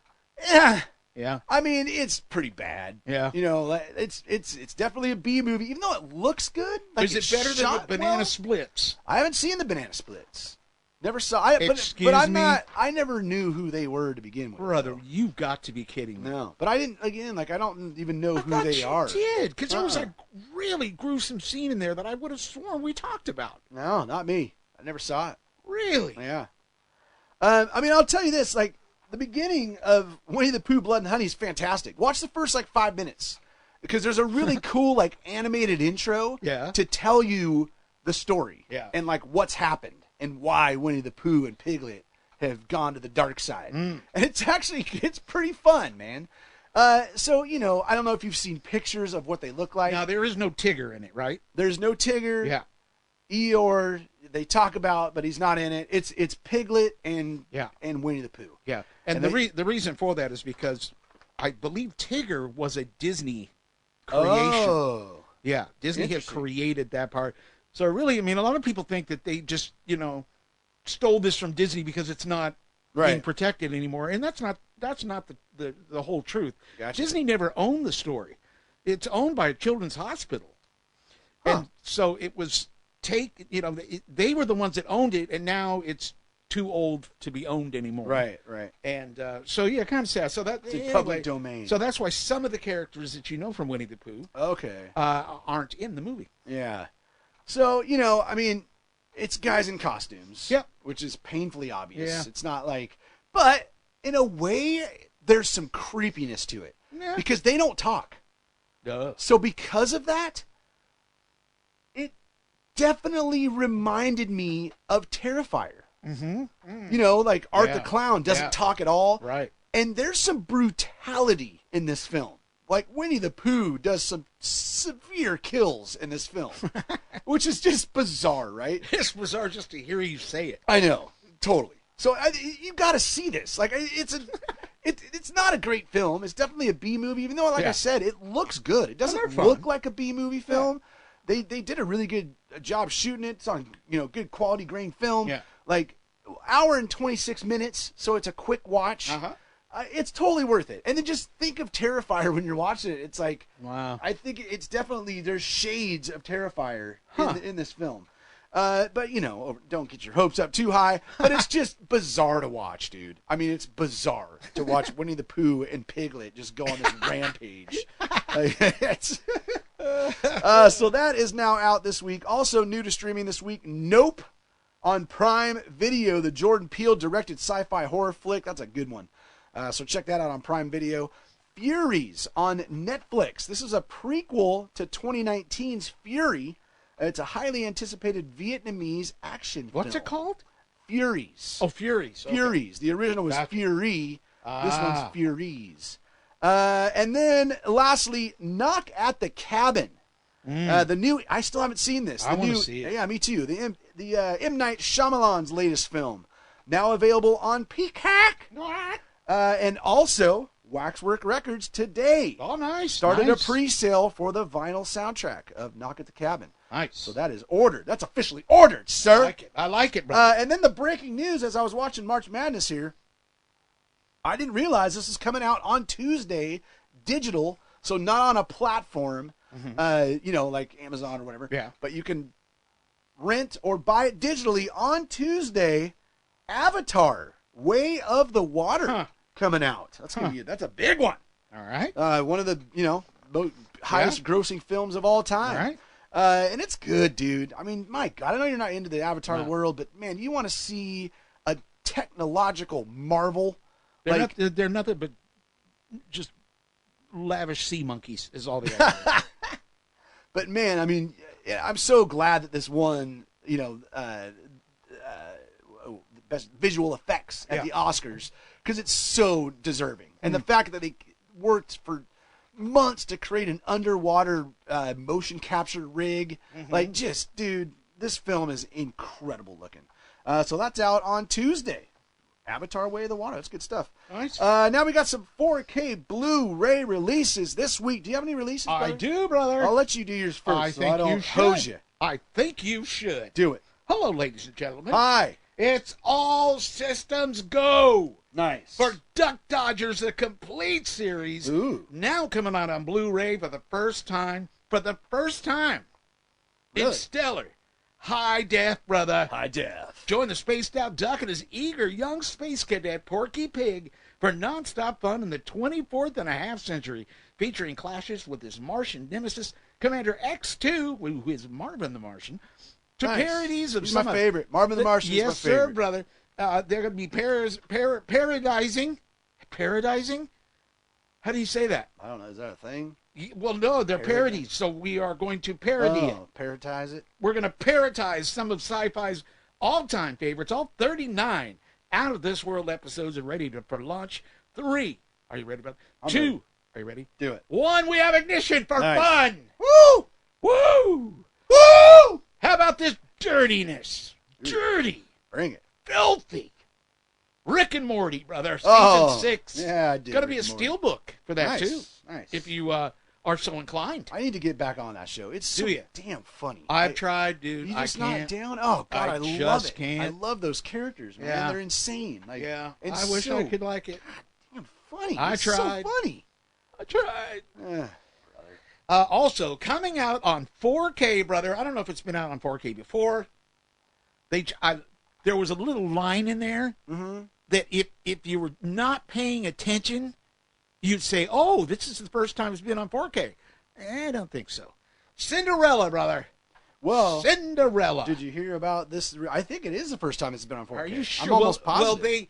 Speaker 2: Yeah.
Speaker 1: Yeah.
Speaker 2: I mean, it's pretty bad.
Speaker 1: Yeah.
Speaker 2: It's definitely a B movie, even though it looks good. Like
Speaker 1: Is it
Speaker 2: it's
Speaker 1: better than the
Speaker 2: shot
Speaker 1: Banana
Speaker 2: well.
Speaker 1: Splits?
Speaker 2: I haven't seen the Banana Splits. Never saw it,
Speaker 1: Excuse
Speaker 2: but I'm
Speaker 1: me?
Speaker 2: not. I never knew who they were to begin with.
Speaker 1: Brother,
Speaker 2: though.
Speaker 1: you've got to be kidding me.
Speaker 2: No, but I didn't. Again, like I don't even know
Speaker 1: I
Speaker 2: who
Speaker 1: thought
Speaker 2: they
Speaker 1: you
Speaker 2: are.
Speaker 1: did, because there was
Speaker 2: Uh-uh.
Speaker 1: a really gruesome scene in there that I would have sworn we talked about.
Speaker 2: No, not me. I never saw it.
Speaker 1: Really?
Speaker 2: Yeah. I mean, I'll tell you this: like the beginning of Winnie the Pooh, Blood and Honey is fantastic. Watch the first like 5 minutes because there's a really cool like animated intro
Speaker 1: Yeah.
Speaker 2: to tell you the story
Speaker 1: Yeah.
Speaker 2: and like what's happened and why Winnie the Pooh and Piglet have gone to the dark side. And it's pretty fun, man. So, you know, I don't know if you've seen pictures of what they look like.
Speaker 1: Now, there is no Tigger in it, right?
Speaker 2: There's no Tigger.
Speaker 1: Yeah.
Speaker 2: Eeyore, they talk about, but he's not in it. It's Piglet and
Speaker 1: Yeah.
Speaker 2: Winnie the Pooh.
Speaker 1: Yeah. And,
Speaker 2: And
Speaker 1: the reason for that is because I believe Tigger was a Disney creation.
Speaker 2: Oh.
Speaker 1: Yeah. Disney had
Speaker 2: Interesting.
Speaker 1: created that part. So really, I mean, a lot of people think that they just, you know, stole this from Disney because it's not being
Speaker 2: Right.
Speaker 1: protected anymore. And that's not the whole truth.
Speaker 2: Gotcha.
Speaker 1: Disney never owned the story. It's owned by a children's hospital. And so it was they were the ones that owned it, and now it's too old to be owned anymore.
Speaker 2: Right.
Speaker 1: And so yeah, kind of sad. So that
Speaker 2: It's in
Speaker 1: anyway,
Speaker 2: public domain.
Speaker 1: So that's why some of the characters that you know from Winnie the Pooh
Speaker 2: Okay.
Speaker 1: aren't in the movie.
Speaker 2: Yeah. So, you know, I mean, it's guys in costumes.
Speaker 1: Yep.
Speaker 2: Which is painfully obvious.
Speaker 1: Yeah.
Speaker 2: It's not like, but in a way, there's some creepiness to it
Speaker 1: Yeah.
Speaker 2: because they don't talk.
Speaker 1: Duh.
Speaker 2: So because of that, it definitely reminded me of Terrifier.
Speaker 1: Mm-hmm.
Speaker 2: You know, like Art
Speaker 1: Yeah.
Speaker 2: the Clown doesn't
Speaker 1: Yeah.
Speaker 2: talk at all.
Speaker 1: Right.
Speaker 2: And there's some brutality in this film. Like Winnie the Pooh does some severe kills in this film, which is just bizarre, right?
Speaker 1: It's bizarre just to hear you say it.
Speaker 2: I know, totally. So you got to see this. Like it's not a great film. It's definitely a B movie, even though, like
Speaker 1: Yeah.
Speaker 2: I said, it looks good. It doesn't
Speaker 1: they're fun.
Speaker 2: look like a B movie film. They did a really good job shooting it. It's on good quality grain film.
Speaker 1: Yeah.
Speaker 2: Like hour and 26 minutes, so it's a quick watch.
Speaker 1: Uh-huh.
Speaker 2: It's totally worth it. And then just think of Terrifier when you're watching it. It's like,
Speaker 1: Wow.
Speaker 2: I think it's definitely, there's shades of Terrifier
Speaker 1: Huh.
Speaker 2: in this film. But, you know, don't get your hopes up too high. But it's just bizarre to watch, dude. I mean, it's bizarre to watch Winnie the Pooh and Piglet just go on this rampage. So that is now out this week. Also new to streaming this week, Nope on Prime Video, the Jordan Peele directed sci-fi horror flick. That's a good one. So check that out on Prime Video. Furies on Netflix. This is a prequel to 2019's Fury. It's a highly anticipated Vietnamese action
Speaker 1: What's
Speaker 2: film.
Speaker 1: it called?
Speaker 2: Furies.
Speaker 1: Oh, Furies. Okay.
Speaker 2: Furies. The original was
Speaker 1: Gotcha.
Speaker 2: Fury. This
Speaker 1: Ah.
Speaker 2: one's Furies. And then lastly, Knock at the Cabin. The new, I still haven't seen this.
Speaker 1: I
Speaker 2: The
Speaker 1: wanna
Speaker 2: new-
Speaker 1: see it.
Speaker 2: Yeah, me too. The M. Night Shyamalan's latest film. Now available on Peacock. And also, Waxwork Records today
Speaker 1: Oh, nice.
Speaker 2: started
Speaker 1: nice.
Speaker 2: a pre-sale for the vinyl soundtrack of Knock at the Cabin.
Speaker 1: Nice.
Speaker 2: So that is ordered. That's officially ordered, sir.
Speaker 1: I like it. I like it, brother.
Speaker 2: And then the breaking news as I was watching March Madness here, I didn't realize this is coming out on Tuesday, digital, so not on a platform, like Amazon or whatever.
Speaker 1: Yeah.
Speaker 2: But you can rent or buy it digitally on Tuesday. Avatar: Way of the Water
Speaker 1: Huh.
Speaker 2: coming out. That's a big one.
Speaker 1: All right.
Speaker 2: One of the highest grossing films of all time.
Speaker 1: All right.
Speaker 2: And it's good, dude. I mean, my God, I know you're not into the Avatar
Speaker 1: No.
Speaker 2: world, but man, you want to see a technological marvel.
Speaker 1: They're nothing but just lavish sea monkeys is all they are.
Speaker 2: But man, I mean, I'm so glad that this won, best visual effects at
Speaker 1: Yeah.
Speaker 2: the Oscars because it's so deserving. And the fact that they worked for months to create an underwater motion capture rig, dude, this film is incredible looking. So that's out on Tuesday. Avatar: Way of the Water. That's good stuff.
Speaker 1: Nice.
Speaker 2: Now we got some 4K Blu-ray releases this week. Do you have any releases,
Speaker 1: I
Speaker 2: brother?
Speaker 1: do, brother.
Speaker 2: I'll let you do yours first.
Speaker 1: I
Speaker 2: so
Speaker 1: think
Speaker 2: I don't
Speaker 1: you should.
Speaker 2: hose you.
Speaker 1: I think you should.
Speaker 2: Do it.
Speaker 1: Hello, ladies and gentlemen.
Speaker 2: Hi.
Speaker 1: It's all systems go
Speaker 2: Nice.
Speaker 1: for Duck Dodgers, the complete series.
Speaker 2: Ooh.
Speaker 1: Now coming out on Blu-ray for the first time.
Speaker 2: Really?
Speaker 1: It's stellar. High def, brother.
Speaker 2: High def.
Speaker 1: Join the spaced out duck and his eager young space cadet Porky Pig for nonstop fun in the 24th and a half century, featuring clashes with his Martian nemesis, Commander X2, who is Marvin the Martian, to
Speaker 2: Nice.
Speaker 1: parodies of
Speaker 2: He's
Speaker 1: some
Speaker 2: my
Speaker 1: of
Speaker 2: favorite. Marvin the Martian is my
Speaker 1: yes,
Speaker 2: favorite.
Speaker 1: sir, brother. They're going to be parodizing. Parodizing? How do you say that?
Speaker 2: I don't know. Is that a thing?
Speaker 1: Well, no, they're parodies, so we are going to parody it.
Speaker 2: Oh, parodize it?
Speaker 1: We're going to parodize some of sci-fi's all-time favorites, all 39 out of this world episodes, and ready for launch. 3. Are you ready, brother?
Speaker 2: I'm
Speaker 1: 2.
Speaker 2: ready.
Speaker 1: Are you ready?
Speaker 2: Do it.
Speaker 1: 1. We have ignition for
Speaker 2: Nice.
Speaker 1: fun.
Speaker 2: Woo!
Speaker 1: Woo!
Speaker 2: Woo!
Speaker 1: How about this dirtiness? Dirty,
Speaker 2: Bring it.
Speaker 1: filthy. Rick and Morty, brother. Season
Speaker 2: Oh,
Speaker 1: 6.
Speaker 2: yeah, I did.
Speaker 1: Going to be a
Speaker 2: Rick and Morty.
Speaker 1: steel book for that,
Speaker 2: Nice.
Speaker 1: too,
Speaker 2: Nice.
Speaker 1: if you are so inclined.
Speaker 2: I need to get back on that show. It's so
Speaker 1: Do ya?
Speaker 2: damn funny.
Speaker 1: I've tried, dude.
Speaker 2: You just
Speaker 1: I
Speaker 2: not
Speaker 1: can't.
Speaker 2: down? Oh God, I,
Speaker 1: I
Speaker 2: love
Speaker 1: just
Speaker 2: it.
Speaker 1: can't.
Speaker 2: I love those characters, man.
Speaker 1: Yeah.
Speaker 2: They're insane. Like,
Speaker 1: Yeah,
Speaker 2: it's
Speaker 1: I wish
Speaker 2: so
Speaker 1: I could like it.
Speaker 2: damn funny.
Speaker 1: I
Speaker 2: It's
Speaker 1: tried.
Speaker 2: So funny.
Speaker 1: I tried.
Speaker 2: Eh.
Speaker 1: Also, coming out on 4K, brother. I don't know if it's been out on 4K before. There was a little line in there that if you were not paying attention, you'd say, "Oh, this is the first time it's been on 4K." I don't think so. Cinderella, brother.
Speaker 2: Well,
Speaker 1: Cinderella.
Speaker 2: did you hear about this? I think it is the first time it's been on 4K.
Speaker 1: Are you sure?
Speaker 2: I'm almost positive.
Speaker 1: Well, they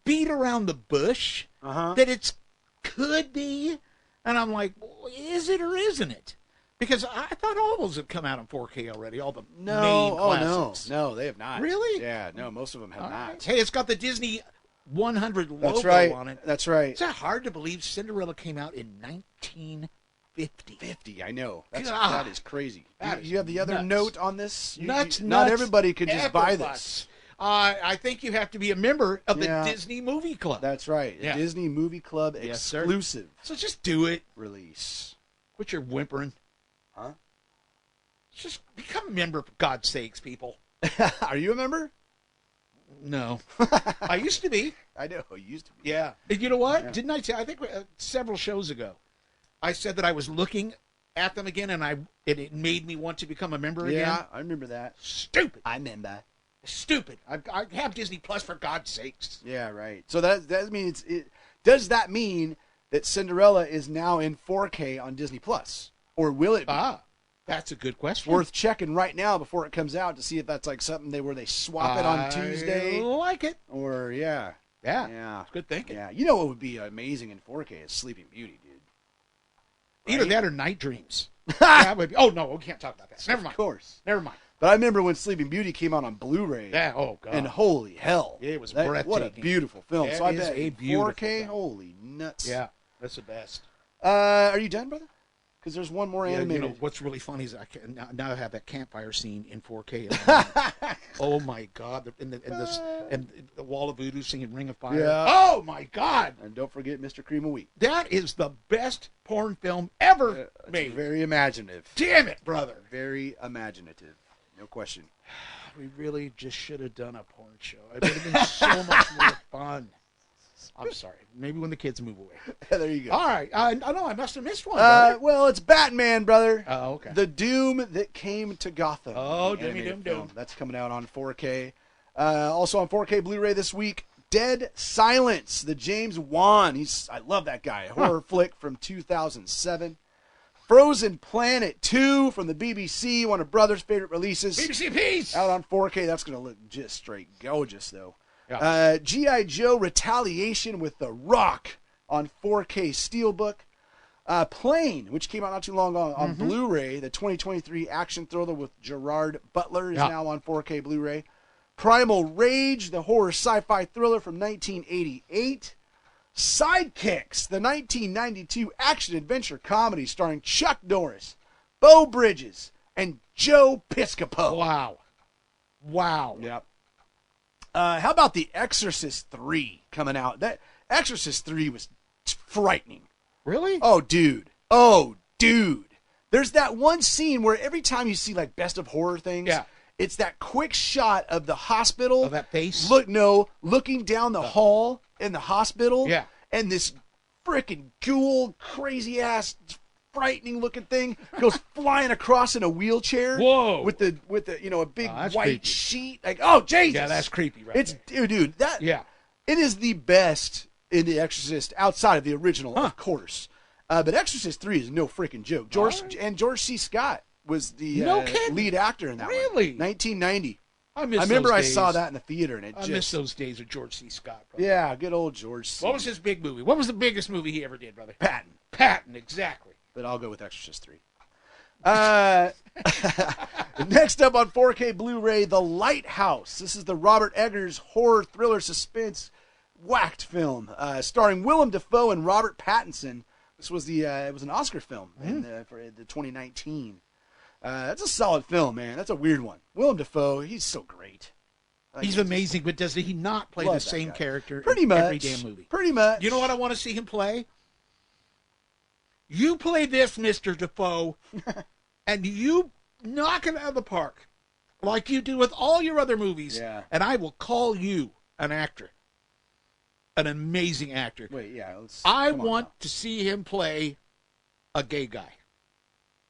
Speaker 1: beat around the bush
Speaker 2: Uh-huh.
Speaker 1: that it could be, and I'm like, well, is it or isn't it? Because I thought all those have come out on 4K already. All the main
Speaker 2: no,
Speaker 1: classics.
Speaker 2: no, they have not.
Speaker 1: Really?
Speaker 2: Yeah, no, most of them have
Speaker 1: All
Speaker 2: not.
Speaker 1: right. Hey, it's got the Disney 100 logo
Speaker 2: That's right.
Speaker 1: on it.
Speaker 2: That's right.
Speaker 1: Is that hard to believe? Cinderella came out in 1950.
Speaker 2: 50, I know.
Speaker 1: God.
Speaker 2: That is crazy.
Speaker 1: That
Speaker 2: You have the other
Speaker 1: nuts.
Speaker 2: note on this?
Speaker 1: Nuts,
Speaker 2: not
Speaker 1: nuts,
Speaker 2: everybody can just buy
Speaker 1: epibucks.
Speaker 2: this.
Speaker 1: I think you have to be a member of the
Speaker 2: Yeah.
Speaker 1: Disney Movie Club.
Speaker 2: That's right.
Speaker 1: Yeah.
Speaker 2: Disney Movie Club
Speaker 1: Yes, sir.
Speaker 2: exclusive
Speaker 1: So just do it.
Speaker 2: release.
Speaker 1: Quit your whimpering.
Speaker 2: Huh?
Speaker 1: Just become a member, for God's sakes, people.
Speaker 2: Are you a member?
Speaker 1: No. I used to be.
Speaker 2: I know. You used to be.
Speaker 1: Yeah. And you know what?
Speaker 2: Yeah.
Speaker 1: Didn't I say, I think several shows ago, I said that I was looking at them again, and it made me want to become a member again.
Speaker 2: Yeah, I remember that.
Speaker 1: Stupid.
Speaker 2: I remember.
Speaker 1: Stupid. I have Disney Plus, for God's sakes.
Speaker 2: Yeah, right. So that means does that mean that Cinderella is now in 4K on Disney Plus, or will it be?
Speaker 1: That's a good question.
Speaker 2: Worth checking right now before it comes out to see if that's like something where they swap it on Tuesday,
Speaker 1: I like it.
Speaker 2: or yeah.
Speaker 1: Yeah. Good thinking.
Speaker 2: Yeah. You know what would be amazing in 4K is Sleeping Beauty, dude.
Speaker 1: Either
Speaker 2: Right?
Speaker 1: that or Night Dreams. That would be, oh, no, we can't talk about that. Never
Speaker 2: Of
Speaker 1: mind.
Speaker 2: course.
Speaker 1: Never mind.
Speaker 2: But I remember when Sleeping Beauty came out on Blu-ray.
Speaker 1: Yeah, oh, God.
Speaker 2: And holy hell.
Speaker 1: It was
Speaker 2: What a
Speaker 1: breathtaking.
Speaker 2: beautiful film.
Speaker 1: That
Speaker 2: So I
Speaker 1: is
Speaker 2: bet
Speaker 1: a
Speaker 2: in
Speaker 1: beautiful
Speaker 2: 4K,
Speaker 1: film.
Speaker 2: holy nuts.
Speaker 1: Yeah, that's the best.
Speaker 2: Are you done, brother? Because there's one more
Speaker 1: Yeah,
Speaker 2: animated.
Speaker 1: you know, what's really funny is I can now have that campfire scene in 4K. Oh, my God. And the Wall of Voodoo singing Ring of Fire.
Speaker 2: Yeah.
Speaker 1: Oh, my God.
Speaker 2: And don't forget Mr. Cream of Wheat.
Speaker 1: That is the best porn film ever
Speaker 2: It's
Speaker 1: made.
Speaker 2: very imaginative.
Speaker 1: Damn it, brother.
Speaker 2: Very imaginative. No question.
Speaker 1: We really just should have done a porn show. It would have been so much more fun. I'm sorry. Maybe when the kids move away.
Speaker 2: There you go.
Speaker 1: All right. I know I must have missed one. brother.
Speaker 2: Well, it's Batman, brother.
Speaker 1: Oh, okay.
Speaker 2: The Doom That Came to Gotham.
Speaker 1: Oh,
Speaker 2: the
Speaker 1: Doomy
Speaker 2: animated
Speaker 1: Doom
Speaker 2: film.
Speaker 1: Doom.
Speaker 2: That's coming out on 4K. Also on 4K Blu-ray this week, Dead Silence, the James Wan. I love that guy. Horror flick from 2007. Frozen Planet 2 from the BBC, one of Brother's favorite releases.
Speaker 1: BBC Peace.
Speaker 2: Out on 4K. That's going to look just straight gorgeous, though.
Speaker 1: Yeah.
Speaker 2: G.I. Joe Retaliation with The Rock on 4K Steelbook. Plane, which came out not too long on
Speaker 1: Mm-hmm.
Speaker 2: Blu-ray, the 2023 action thriller with Gerard Butler is
Speaker 1: Yeah.
Speaker 2: now on 4K Blu-ray. Primal Rage, the horror sci-fi thriller from 1988. Sidekicks, the 1992 action-adventure comedy starring Chuck Norris, Beau Bridges, and Joe Piscopo.
Speaker 1: Wow.
Speaker 2: Yep. How about The Exorcist 3 coming out? That Exorcist 3 was frightening.
Speaker 1: Really?
Speaker 2: Oh, dude. There's that one scene where every time you see like best of horror things,
Speaker 1: Yeah.
Speaker 2: it's that quick shot of the hospital.
Speaker 1: Oh, that face?
Speaker 2: Looking down the hall in the hospital.
Speaker 1: Yeah.
Speaker 2: And this freaking ghoul, crazy ass frightening looking thing goes flying across in a wheelchair.
Speaker 1: Whoa.
Speaker 2: With the a big
Speaker 1: Oh, that's
Speaker 2: white
Speaker 1: creepy.
Speaker 2: sheet. Like, oh Jesus.
Speaker 1: Yeah, that's creepy, right?
Speaker 2: It's dude, that
Speaker 1: yeah.
Speaker 2: it is the best in The Exorcist outside of the original, of course. But Exorcist 3 is no freaking joke. George C. Scott was the
Speaker 1: No kidding.
Speaker 2: lead actor in that one.
Speaker 1: Really?
Speaker 2: 1990.
Speaker 1: I
Speaker 2: remember
Speaker 1: those
Speaker 2: I
Speaker 1: days.
Speaker 2: saw that in the theater, and it
Speaker 1: I miss
Speaker 2: just
Speaker 1: those days of George C. Scott. Brother.
Speaker 2: yeah, good old George C.
Speaker 1: What was his big movie? What was the biggest movie he ever did, brother?
Speaker 2: Patton?
Speaker 1: Patton, exactly.
Speaker 2: But I'll go with Exorcist 3. Next up on 4K Blu-ray, The Lighthouse. This is the Robert Eggers horror thriller suspense whacked film starring Willem Dafoe and Robert Pattinson. This was it was an Oscar film for the 2019. That's a solid film, man. That's a weird one. Willem Dafoe, he's so great.
Speaker 1: He's amazing, but does he not play
Speaker 2: Love
Speaker 1: the
Speaker 2: that
Speaker 1: same
Speaker 2: guy.
Speaker 1: character
Speaker 2: Pretty
Speaker 1: in
Speaker 2: much.
Speaker 1: every damn movie?
Speaker 2: Pretty much.
Speaker 1: You know what I want to see him play? You play this, Mr. Defoe, and you knock it out of the park like you do with all your other movies,
Speaker 2: Yeah.
Speaker 1: and I will call you an actor, an amazing actor.
Speaker 2: Wait, yeah.
Speaker 1: I
Speaker 2: come on
Speaker 1: want
Speaker 2: now.
Speaker 1: to see him play a gay guy.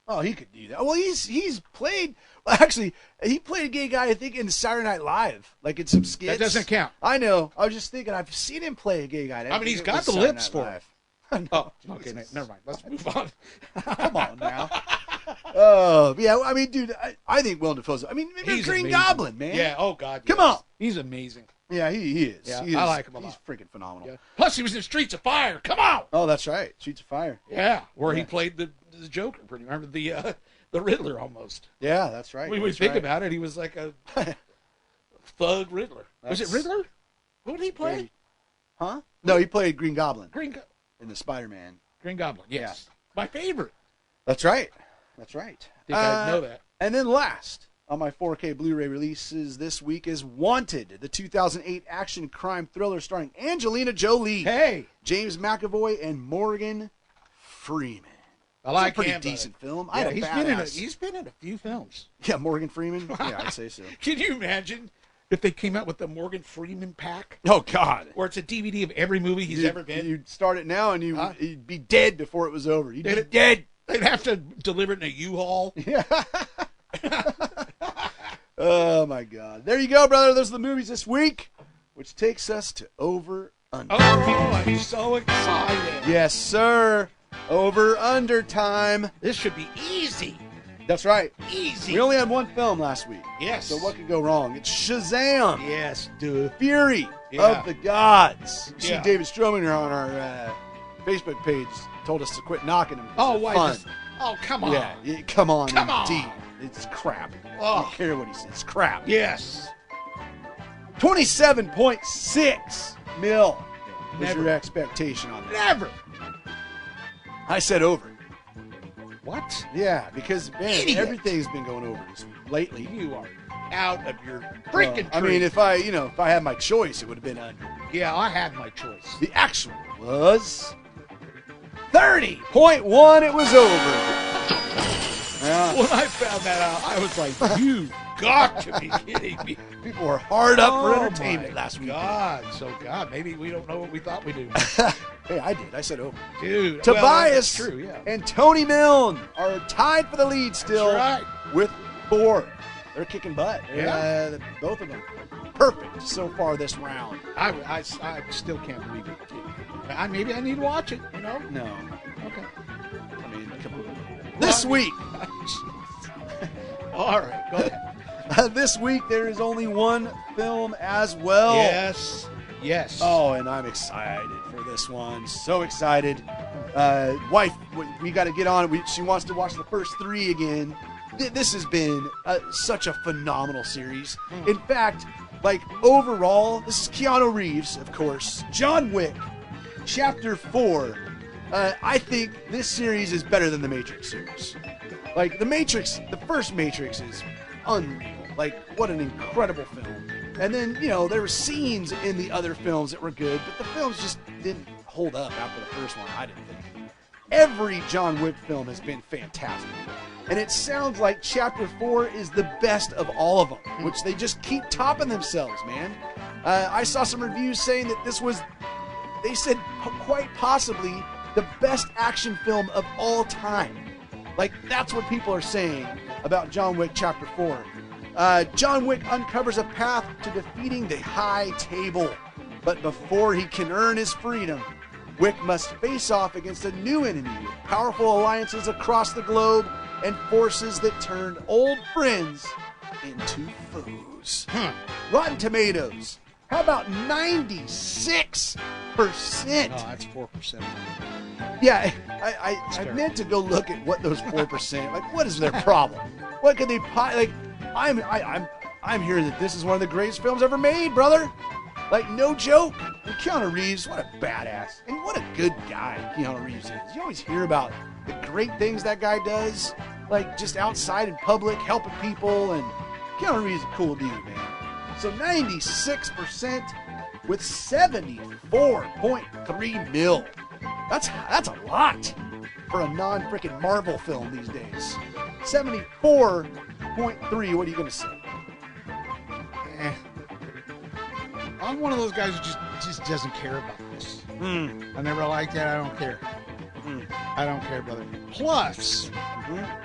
Speaker 2: Oh, he could do that. Well, he's played. Well, actually, he played a gay guy, I think, in Saturday Night Live, like in some skits.
Speaker 1: That doesn't count.
Speaker 2: I know. I was just thinking, I've seen him play a gay guy.
Speaker 1: I mean, he's
Speaker 2: It
Speaker 1: got
Speaker 2: was
Speaker 1: the
Speaker 2: Saturday
Speaker 1: lips
Speaker 2: Night
Speaker 1: for
Speaker 2: Live.
Speaker 1: Oh,
Speaker 2: No,
Speaker 1: okay,
Speaker 2: Jesus.
Speaker 1: never mind. Let's move on.
Speaker 2: Come on now. Oh, yeah. I mean, dude, I think Willem Dafoe's. I mean, maybe
Speaker 1: He's
Speaker 2: Green
Speaker 1: amazing.
Speaker 2: Goblin, man.
Speaker 1: Yeah. Oh God.
Speaker 2: Come
Speaker 1: yes.
Speaker 2: on.
Speaker 1: He's amazing.
Speaker 2: Yeah, he is.
Speaker 1: Yeah,
Speaker 2: He
Speaker 1: I
Speaker 2: is.
Speaker 1: like him a
Speaker 2: He's
Speaker 1: lot.
Speaker 2: freaking phenomenal.
Speaker 1: Yeah. Plus, he was in Streets of Fire. Come on.
Speaker 2: Oh, that's right. Streets of Fire.
Speaker 1: Yeah, where he
Speaker 2: Yeah.
Speaker 1: played the Joker. Pretty remember the Riddler almost.
Speaker 2: Yeah, that's right.
Speaker 1: When we
Speaker 2: That's
Speaker 1: think
Speaker 2: right.
Speaker 1: about it, he was like a thug Riddler. Was it
Speaker 2: That's-
Speaker 1: Riddler? Who did he play?
Speaker 2: Hey. Huh? No, he played Green Goblin
Speaker 1: Green
Speaker 2: in the Spider-Man.
Speaker 1: Goblin. Yes, my favorite.
Speaker 2: That's right. That's right.
Speaker 1: I think I know that.
Speaker 2: And then last on my 4K Blu-ray releases this week is Wanted, the 2008 action crime thriller starring Angelina Jolie,
Speaker 1: Hey,
Speaker 2: James McAvoy, and Morgan Freeman.
Speaker 1: I like
Speaker 2: It's a pretty
Speaker 1: him.
Speaker 2: decent film.
Speaker 1: Yeah,
Speaker 2: I had
Speaker 1: he's been in a few films.
Speaker 2: Yeah, Morgan Freeman. Yeah, I'd say so.
Speaker 1: Can you imagine if they came out with the Morgan Freeman pack,
Speaker 2: Oh God.
Speaker 1: where it's a DVD of every movie he's ever been?
Speaker 2: You'd start it now and
Speaker 1: Huh?
Speaker 2: you'd be dead before it was over. You'd
Speaker 1: Did
Speaker 2: be
Speaker 1: it-
Speaker 2: dead.
Speaker 1: They'd have to deliver it in a U-Haul.
Speaker 2: Yeah. Oh my God. There you go, brother. Those are the movies this week, which takes us to Over Under.
Speaker 1: Oh, I'm so excited.
Speaker 2: Yes, sir. Over Under time.
Speaker 1: This should be easy.
Speaker 2: That's right.
Speaker 1: Easy.
Speaker 2: We only had one film last week.
Speaker 1: Yes.
Speaker 2: So what could go wrong? It's Shazam.
Speaker 1: Yes, dude.
Speaker 2: Fury
Speaker 1: Yeah.
Speaker 2: of the Gods. You see
Speaker 1: Yeah.
Speaker 2: David Strominger on our Facebook page told us to quit knocking him.
Speaker 1: Oh,
Speaker 2: It's
Speaker 1: why?
Speaker 2: fun.
Speaker 1: Oh, come on.
Speaker 2: Yeah, come on.
Speaker 1: Come on.
Speaker 2: indeed. It's crap. I
Speaker 1: Oh.
Speaker 2: don't care what he says. It's crap.
Speaker 1: Yes.
Speaker 2: 27.6 mil was
Speaker 1: Never.
Speaker 2: your expectation on that.
Speaker 1: Never.
Speaker 2: I said over.
Speaker 1: What?
Speaker 2: Yeah, because man,
Speaker 1: Idiot.
Speaker 2: everything's been going over this lately.
Speaker 1: You are out of your freaking
Speaker 2: I
Speaker 1: tree.
Speaker 2: mean, if I had my choice, it would have been under.
Speaker 1: Yeah, I had my choice.
Speaker 2: The actual was 30.1. It was over. Yeah,
Speaker 1: When I found that out, I was like, you got to be kidding me.
Speaker 2: people were hard up for
Speaker 1: Oh,
Speaker 2: entertainment
Speaker 1: my
Speaker 2: last week.
Speaker 1: God. So, God, maybe we don't know what we thought we do.
Speaker 2: Hey, I did. I said over.
Speaker 1: Dude. well,
Speaker 2: Tobias
Speaker 1: that's true, yeah.
Speaker 2: and Tony Milne are tied for the lead still
Speaker 1: That's
Speaker 2: with 4. They're kicking butt.
Speaker 1: Yeah.
Speaker 2: Both of them perfect so far this round.
Speaker 1: I still can't believe it. Maybe I need to watch it, you know?
Speaker 2: No,
Speaker 1: Okay.
Speaker 2: I mean, come on. This week,
Speaker 1: All right, go ahead.
Speaker 2: this week there is only one film as well.
Speaker 1: Yes. Yes.
Speaker 2: Oh, and I'm excited for this one. So excited. Wife, we got to get on it. She wants to watch the first 3 again. This has been such a phenomenal series. In fact, like overall, this is Keanu Reeves, of course. John Wick, Chapter 4. I think this series is better than the Matrix series. Like the Matrix, the first Matrix is unreal. Like what an incredible film. And then there were scenes in the other films that were good, but the films just didn't hold up after the first one. I didn't think. Every John Wick film has been fantastic. And it sounds like Chapter 4 is the best of all of them, which they just keep topping themselves, man. I saw some reviews saying that this was, they said quite possibly the best action film of all time. Like, that's what people are saying about John Wick Chapter 4. John Wick uncovers a path to defeating the High Table. But before he can earn his freedom, Wick must face off against a new enemy with powerful alliances across the globe and forces that turned old friends into foes. Rotten Tomatoes, how about 96%?
Speaker 1: Oh, that's 4%.
Speaker 2: Yeah, I meant to go look at what those 4%. Like, what is their problem? What could they like? I'm hearing that this is one of the greatest films ever made, brother. Like, no joke. And Keanu Reeves, what a badass, and what a good guy Keanu Reeves is. You always hear about the great things that guy does, like just outside in public, helping people, and Keanu Reeves is a cool dude, man. So 96% with 74.3 mil. That's a lot for a non-freaking Marvel film these days. 74.3. What are you gonna say?
Speaker 1: I'm one of those guys who just doesn't care about this. I never liked that. I don't care. I don't care, brother. Plus,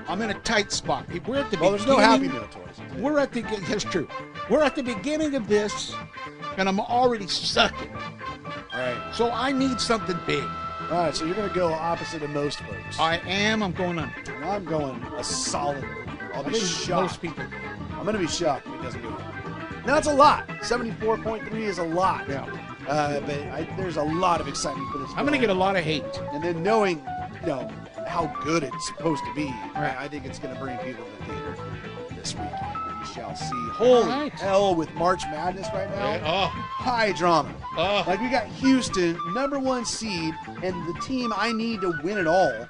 Speaker 1: I'm in a tight spot. We're at the
Speaker 2: Well, there's no Happy Meal toys.
Speaker 1: We're at the. That's true. We're at the beginning of this, and I'm already sucking.
Speaker 2: All right.
Speaker 1: So I need something big.
Speaker 2: All right, so you're going to go opposite of most folks.
Speaker 1: I am. I'm going under.
Speaker 2: And I'm going a solid. I'll
Speaker 1: I
Speaker 2: be
Speaker 1: think
Speaker 2: shocked.
Speaker 1: most people.
Speaker 2: I'm going to be shocked if it doesn't go under. Now, that's a lot. 74.3 is a lot.
Speaker 1: Yeah.
Speaker 2: But there's a lot of excitement for this
Speaker 1: I'm going to get a lot of hate.
Speaker 2: And then knowing, how good it's supposed to be,
Speaker 1: Right.
Speaker 2: I think it's going to bring people to the theater this weekend. We shall see. Holy
Speaker 1: Right.
Speaker 2: hell with March Madness right now.
Speaker 1: Oh,
Speaker 2: High drama.
Speaker 1: oh.
Speaker 2: Like, we got Houston, number 1 seed, and the team I need to win it all,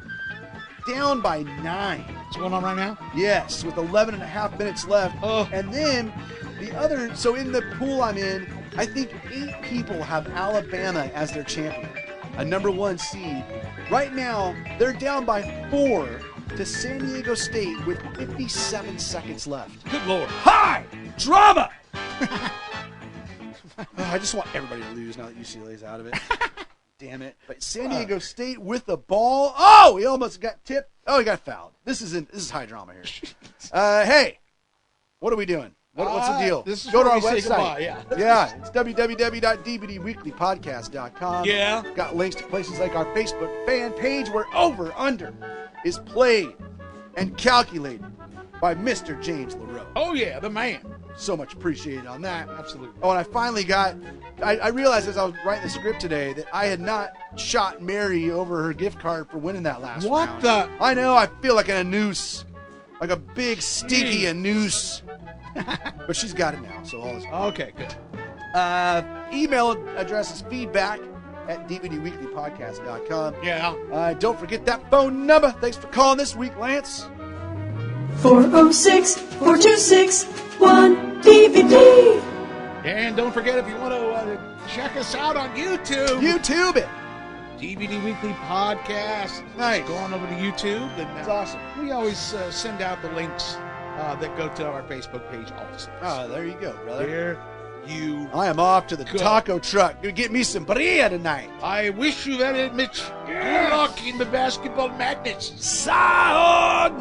Speaker 2: down by 9.
Speaker 1: What's going on right now?
Speaker 2: Yes, with 11 and a half minutes left.
Speaker 1: Oh.
Speaker 2: And then so in the pool I'm in, I think 8 people have Alabama as their champion, a number 1 seed. Right now, they're down by 4 to San Diego State with 57 seconds left.
Speaker 1: Good Lord.
Speaker 2: High drama! I just want everybody to lose now that UCLA's out of it. Damn it. But San Diego State with the ball. Oh, he almost got tipped. Oh, he got fouled. This is high drama here. Hey, what are we doing? What's the deal?
Speaker 1: This is
Speaker 2: Go to
Speaker 1: where
Speaker 2: our
Speaker 1: we say
Speaker 2: website.
Speaker 1: goodbye, yeah.
Speaker 2: Yeah, it's www.dvdweeklypodcast.com.
Speaker 1: Yeah.
Speaker 2: Got links to places like our Facebook fan page where Over Under is played and calculated by Mr. James LaRoe.
Speaker 1: Oh, yeah, the man.
Speaker 2: So much appreciated on that.
Speaker 1: Absolutely.
Speaker 2: Oh, and I finally I realized as I was writing the script today that I had not shot Mary over her gift card for winning that last
Speaker 1: What
Speaker 2: round.
Speaker 1: the?
Speaker 2: I know, I feel like a noose. Like a big, stinky noose. But she's got it now, so all is good.
Speaker 1: Okay, good.
Speaker 2: Email address is feedback@dvdweeklypodcast.com.
Speaker 1: Yeah.
Speaker 2: Don't forget that phone number. Thanks for calling this week, Lance.
Speaker 6: 406-426-1DVD.
Speaker 1: And don't forget, if you want to check us out on YouTube,
Speaker 2: YouTube it.
Speaker 1: DVD Weekly Podcast.
Speaker 2: Nice.
Speaker 1: Go on over to YouTube. And,
Speaker 2: That's awesome.
Speaker 1: We always send out the links that go to our Facebook page also.
Speaker 2: Oh, there you go, brother.
Speaker 1: There you.
Speaker 2: I am off to the
Speaker 1: Good.
Speaker 2: taco truck. Gonna get me some birria tonight.
Speaker 1: I wish you very much good luck in the basketball madness.
Speaker 2: Sayonara.